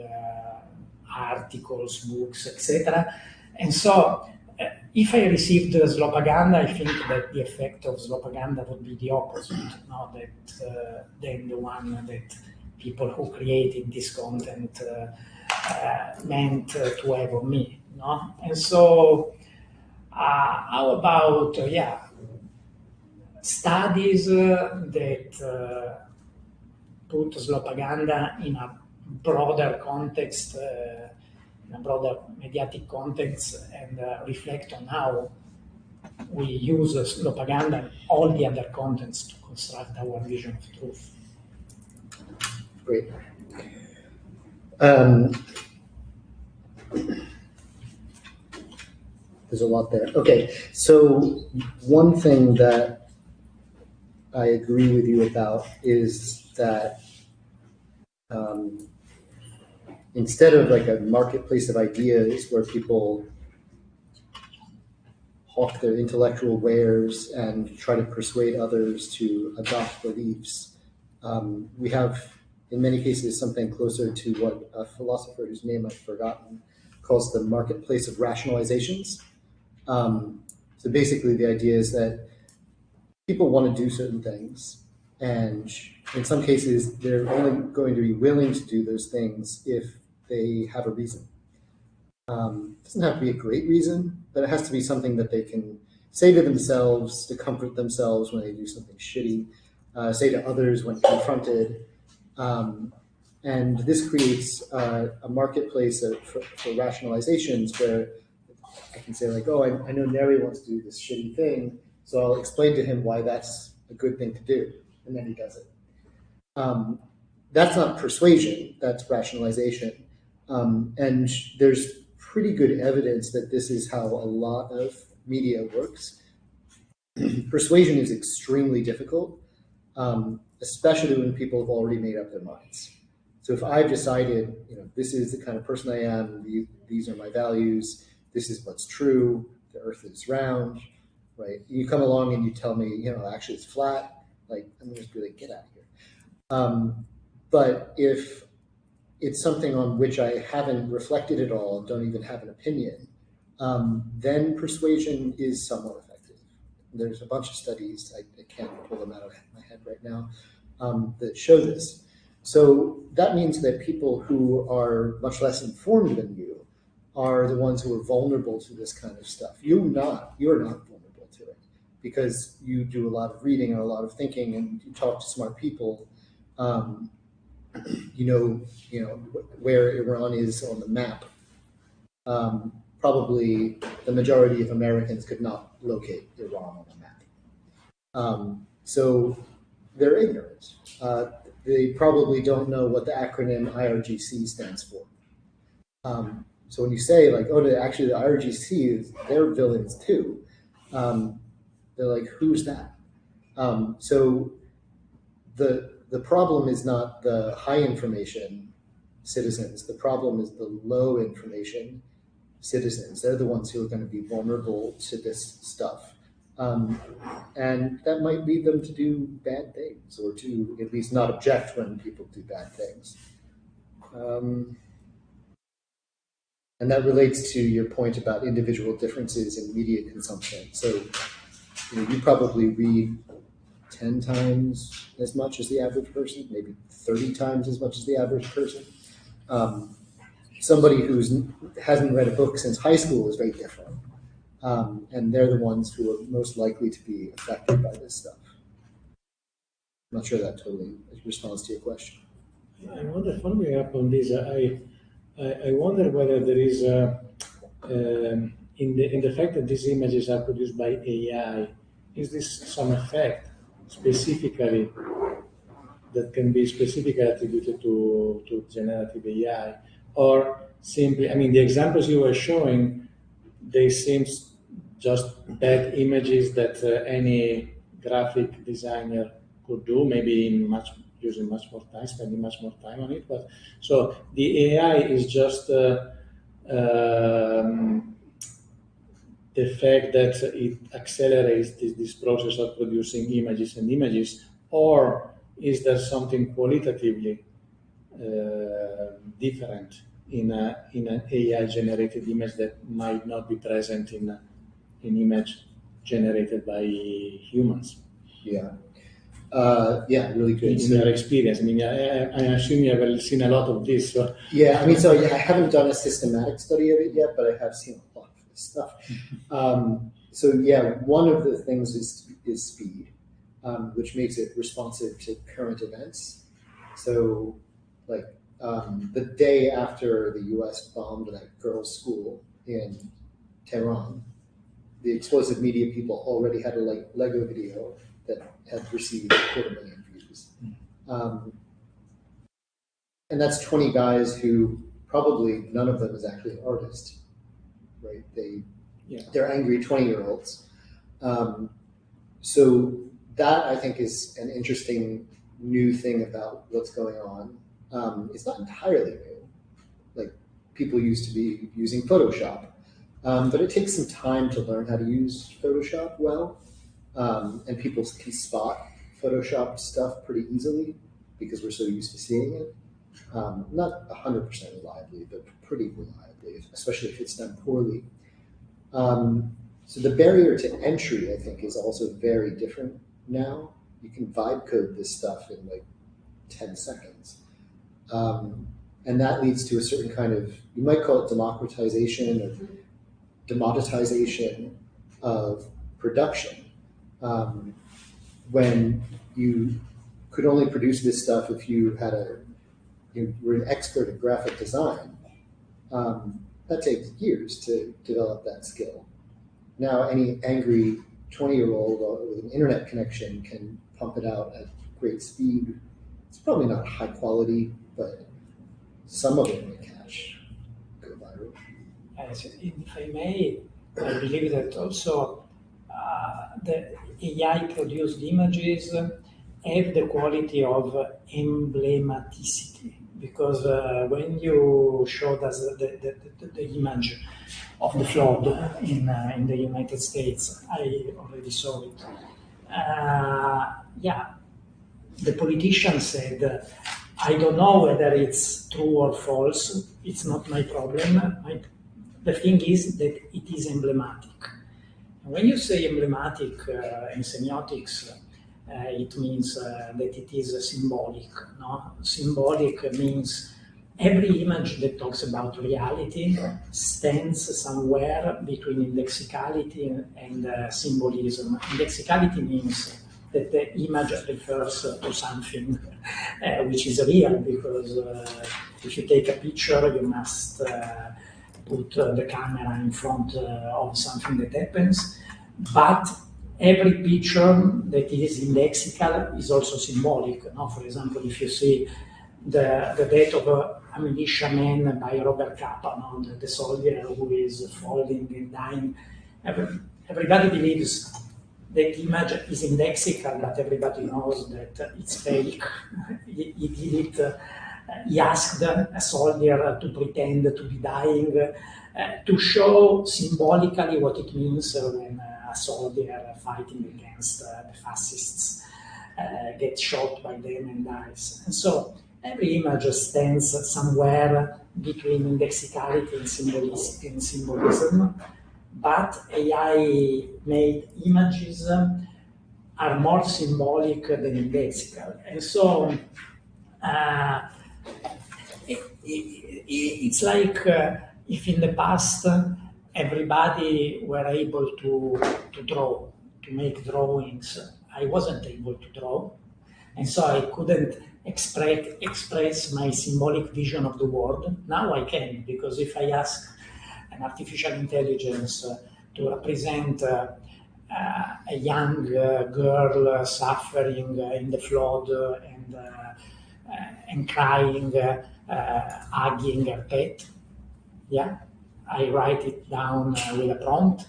articles, books, etc. And so if I received slopaganda, I think that the effect of slopaganda would be the opposite, no? Than the one that people who created this content meant to have on me, no? And so, how about studies that put slopaganda in a broader context, in a broader mediatic context, and reflect on how we use slopaganda and all the other contents to construct our vision of truth. Great. There's a lot there. Okay, so one thing that I agree with you about is that instead of like a marketplace of ideas where people hawk their intellectual wares and try to persuade others to adopt beliefs, we have, in many cases, something closer to what a philosopher whose name I've forgotten calls the marketplace of rationalizations. So basically the idea is that people want to do certain things, and in some cases they're only going to be willing to do those things if they have a reason. It doesn't have to be a great reason, but it has to be something that they can say to themselves to comfort themselves when they do something shitty, say to others when confronted. And this creates a marketplace for rationalizations where I can say like, oh, I know Neri wants to do this shitty thing, so I'll explain to him why that's a good thing to do, and then he does it. That's not persuasion, that's rationalization. And there's pretty good evidence that this is how a lot of media works. Persuasion is extremely difficult, especially when people have already made up their minds. So if I've decided, this is the kind of person I am, these are my values, this is what's true, the earth is round, right? You come along and you tell me, actually it's flat, like, I'm just be like, get out of here. But if it's something on which I haven't reflected at all, don't even have an opinion, then persuasion is somewhat effective. There's a bunch of studies, I can't pull them out of my head right now, that show this. So that means that people who are much less informed than you are the ones who are vulnerable to this kind of stuff. You're not vulnerable to it. because you do a lot of reading and a lot of thinking, and you talk to smart people. You know where Iran is on the map. Probably the majority of Americans could not locate Iran on the map. So they're ignorant. They probably don't know what the acronym IRGC stands for. So when you say like, oh, actually the IRGC is, they're villains too. They're like, who's that? So the problem is not the high information citizens. The problem is the low information citizens. They're the ones who are going to be vulnerable to this stuff. And that might lead them to do bad things, or to at least not object when people do bad things. And that relates to your point about individual differences in media consumption. So you probably read 10 times as much as the average person, maybe 30 times as much as the average person. Somebody who hasn't read a book since high school is very different. And they're the ones who are most likely to be affected by this stuff. I'm not sure that totally responds to your question. I wonder, following up on this, I wonder whether there is, in the fact that these images are produced by AI, is this some effect specifically that can be specifically attributed to generative AI? Or simply, I mean, the examples you were showing, they seem just bad images that any graphic designer could do, maybe using much more time, spending much more time on it. But so the AI is just the fact that it accelerates this process of producing images and images, or is there something qualitatively different in an AI generated image that might not be present in an image generated by humans? Yeah. Really good. In your experience, I mean, I assume you have seen a lot of this. So. Yeah, I mean, so I haven't done a systematic study of it yet, but I have seen a lot of this stuff. So yeah, one of the things is speed, which makes it responsive to current events. So, like the day after the U.S. bombed that girls' school in Tehran, the explosive media people already had a Lego video that had received 250,000 views. And that's 20 guys who probably none of them is actually an artist, right? They're angry 20-year-olds. So that I think is an interesting new thing about what's going on. It's not entirely new. Like people used to be using Photoshop, but it takes some time to learn how to use Photoshop well. And people can spot Photoshopped stuff pretty easily because we're so used to seeing it. Not 100% reliably, but pretty reliably, especially if it's done poorly. So the barrier to entry, I think, is also very different now. You can vibe code this stuff in like 10 seconds. And that leads to a certain kind of, you might call it democratization or democratization of production. When you could only produce this stuff if you had you were an expert in graphic design, that takes years to develop that skill. Now any angry 20-year-old with an internet connection can pump it out at great speed. It's probably not high quality, but some of it may go viral. If I may, I believe that also the AI-produced images have the quality of emblematicity, because when you showed us the image of the flood in the United States, I already saw it. The politician said, I don't know whether it's true or false, it's not my problem. The thing is that it is emblematic. When you say emblematic in semiotics, it means that it is symbolic. No? Symbolic means every image that talks about reality stands somewhere between indexicality and symbolism. Indexicality means that the image refers to something which is real, because if you take a picture, you must put the camera in front of something that happens. But every picture that is indexical is also symbolic. No? For example, if you see the death of a militiaman by Robert Capa, no? the soldier who is falling and dying, everybody believes that image is indexical, but everybody knows that it's fake. He did it. He asked a soldier to pretend to be dying, to show symbolically what it means when a soldier fighting against the fascists gets shot by them and dies. And so every image stands somewhere between indexicality and symbolism, but AI-made images are more symbolic than indexical. And so it's like if in the past everybody were able to draw, to make drawings. I wasn't able to draw, and so I couldn't express my symbolic vision of the world. Now I can, because if I ask an artificial intelligence to represent a young girl suffering in the flood and crying, hugging her pet, yeah, I write it down with a prompt,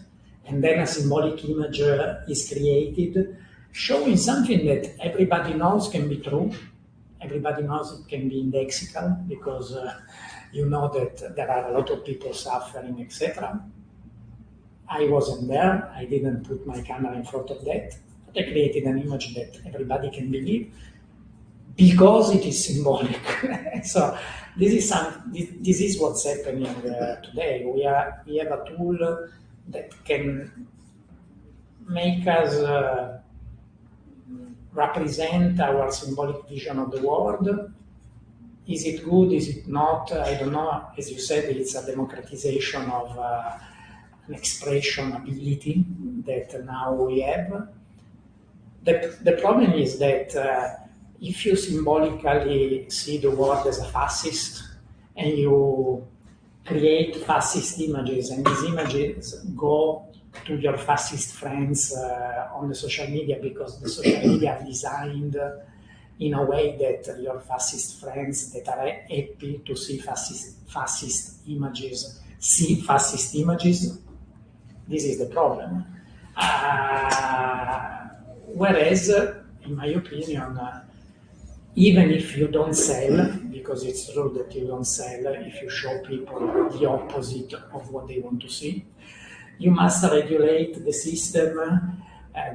and then a symbolic image is created, showing something that everybody knows can be true. Everybody knows it can be indexical, because you know that there are a lot of people suffering, etc. I wasn't there. I didn't put my camera in front of that. But I created an image that everybody can believe, because it is symbolic. So this is what's happening today. We have a tool that can make us represent our symbolic vision of the world. Is it good? Is it not? I don't know. As you said, it's a democratization of an expression ability that now we have. The problem is that if you symbolically see the world as a fascist, and you create fascist images, and these images go to your fascist friends on the social media, because the social media are designed in a way that your fascist friends that are happy to see fascist images see fascist images. This is the problem. Whereas, in my opinion, even if you don't sell, because it's true that you don't sell, if you show people the opposite of what they want to see, you must regulate the system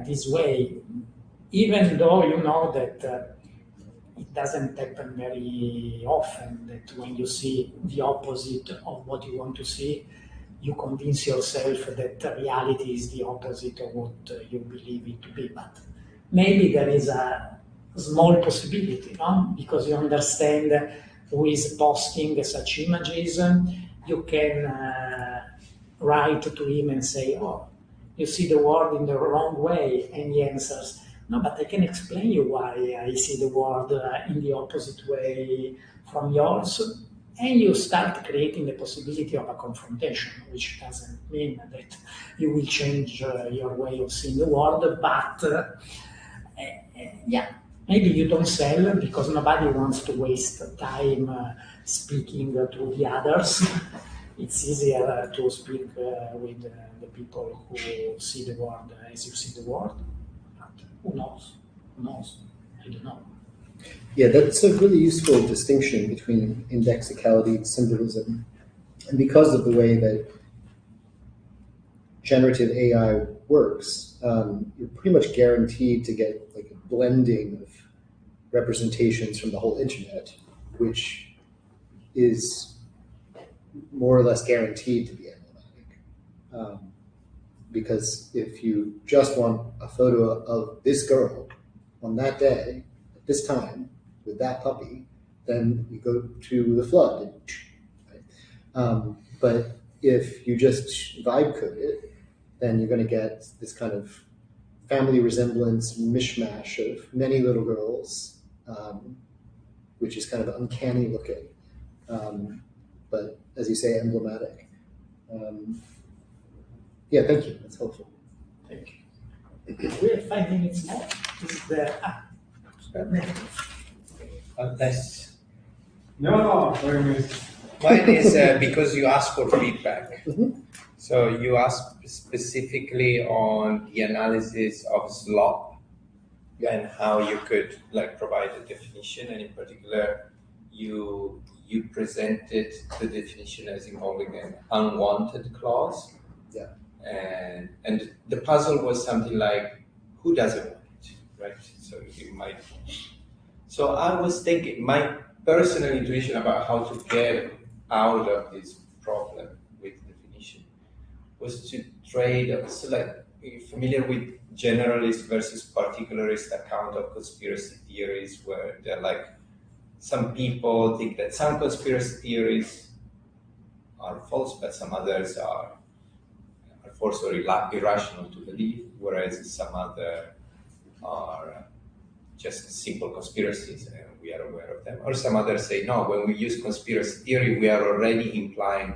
this way, even though you know that it doesn't happen very often, that when you see the opposite of what you want to see, you convince yourself that reality is the opposite of what you believe it to be. But maybe there is a small possibility, no? Because you understand who is posting such images. You can write to him and say, oh, you see the world in the wrong way, and he answers, no, but I can explain you why I see the world in the opposite way from yours. And you start creating the possibility of a confrontation, which doesn't mean that you will change your way of seeing the world, but yeah, maybe you don't sell because nobody wants to waste time speaking to the others. It's easier to speak with the people who see the world as you see the world. But who knows? Who knows? I don't know. Yeah, that's a really useful distinction between indexicality and symbolism. And because of the way that generative AI works, you're pretty much guaranteed to get like a blending of representations from the whole internet, which is more or less guaranteed to be emblematic. Because if you just want a photo of this girl on that day, at this time, with that puppy, then you go to the flood. Right? But if you just vibe code it, then you're going to get this kind of family resemblance mishmash of many little girls, which is kind of uncanny looking, but as you say, emblematic. Yeah, thank you. That's helpful. Thank you. We have 5 minutes more. Is there? Unless. No, mine is because you asked for feedback. So you asked specifically on the analysis of slop and how you could provide a definition, and in particular, you presented the definition as involving an unwanted clause. Yeah. And the puzzle was something like, who doesn't want it, right? So you might. So I was thinking, my personal intuition about how to get out of this problem with definition was to trade. So are you familiar with generalist versus particularist account of conspiracy theories, where they're some people think that some conspiracy theories are false, but some others are false or irrational to believe, whereas some other are just simple conspiracies and we are aware of them. Or some others say, no, when we use conspiracy theory, we are already implying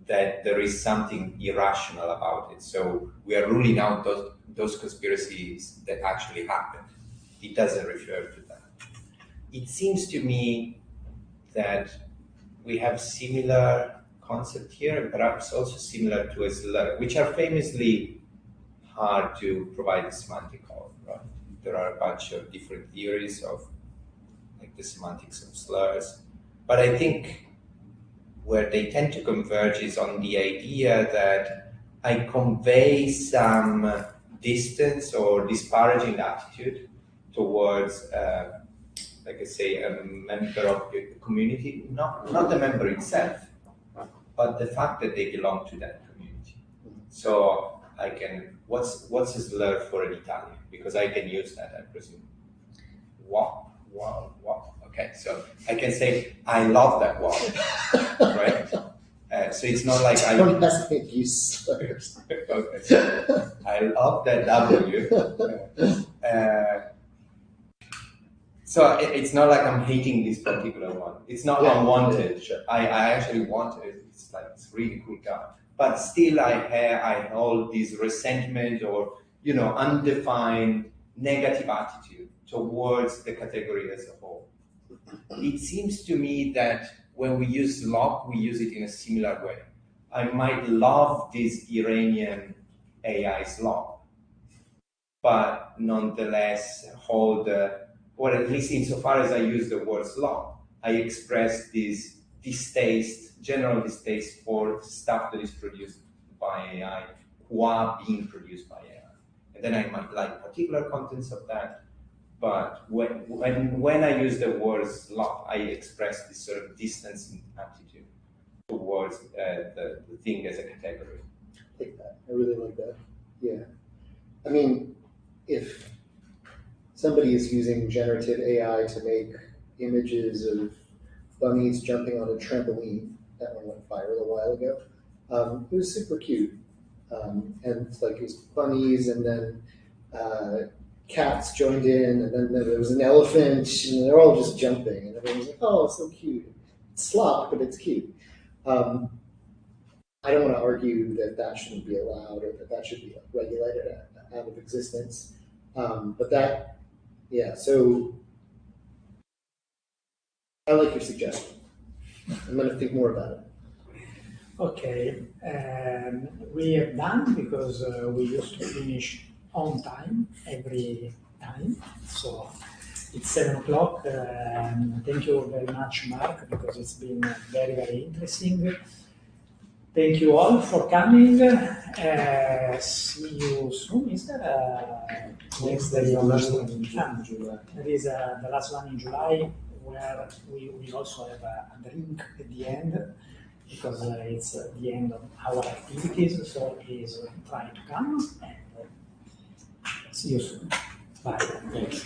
that there is something irrational about it. So we are ruling out those conspiracies that actually happened. It doesn't refer to that. It seems to me that we have similar concept here, and perhaps also similar to a slur, which are famously hard to provide a semantic of, right? There are a bunch of different theories of the semantics of slurs, but I think where they tend to converge is on the idea that I convey some distance or disparaging attitude towards like I say, a member of the community, not the member itself, but the fact that they belong to that community. So I can, what's a slur for an Italian? Because I can use that, I presume. Wow. Okay, so I can say, I love that wow, right? So it's not like I don't hesitate to use slurs. Okay, so I love that W. So it's not like I'm hating this particular one. It's not unwanted. Sure. I actually want it. It's it's really cool guy. But still, I hold this resentment or undefined negative attitude towards the category as a whole. It seems to me that when we use slop, we use it in a similar way. I might love this Iranian AI slop, but nonetheless hold, or at least insofar as I use the word slop, I express this distaste, general distaste for stuff that is produced by AI, qua being produced by AI. And then I might like particular contents of that, but when I use the word slop, I express this sort of distancing attitude towards the thing as a category. I like that. I really like that. Yeah. I mean, if somebody is using generative AI to make images of bunnies jumping on a trampoline, that one went viral a while ago, it was super cute. And it was bunnies, and then cats joined in, and then there was an elephant, and they're all just jumping, and everyone was like, oh, it's so cute. It's slop, but it's cute. I don't want to argue that shouldn't be allowed or that should be regulated out of existence. But that, yeah, so I like your suggestion. I'm going to think more about it. Okay, we have done because we used to finish on time every time. So it's 7 o'clock. Thank you very much, Mark, because it's been very, very interesting. Thank you all for coming. See you soon. Is there a next day? The last one in July. There is the last one in July, where we will also have a drink at the end, because it's the end of our activities. So please try to come, and see you soon. Bye. Thanks.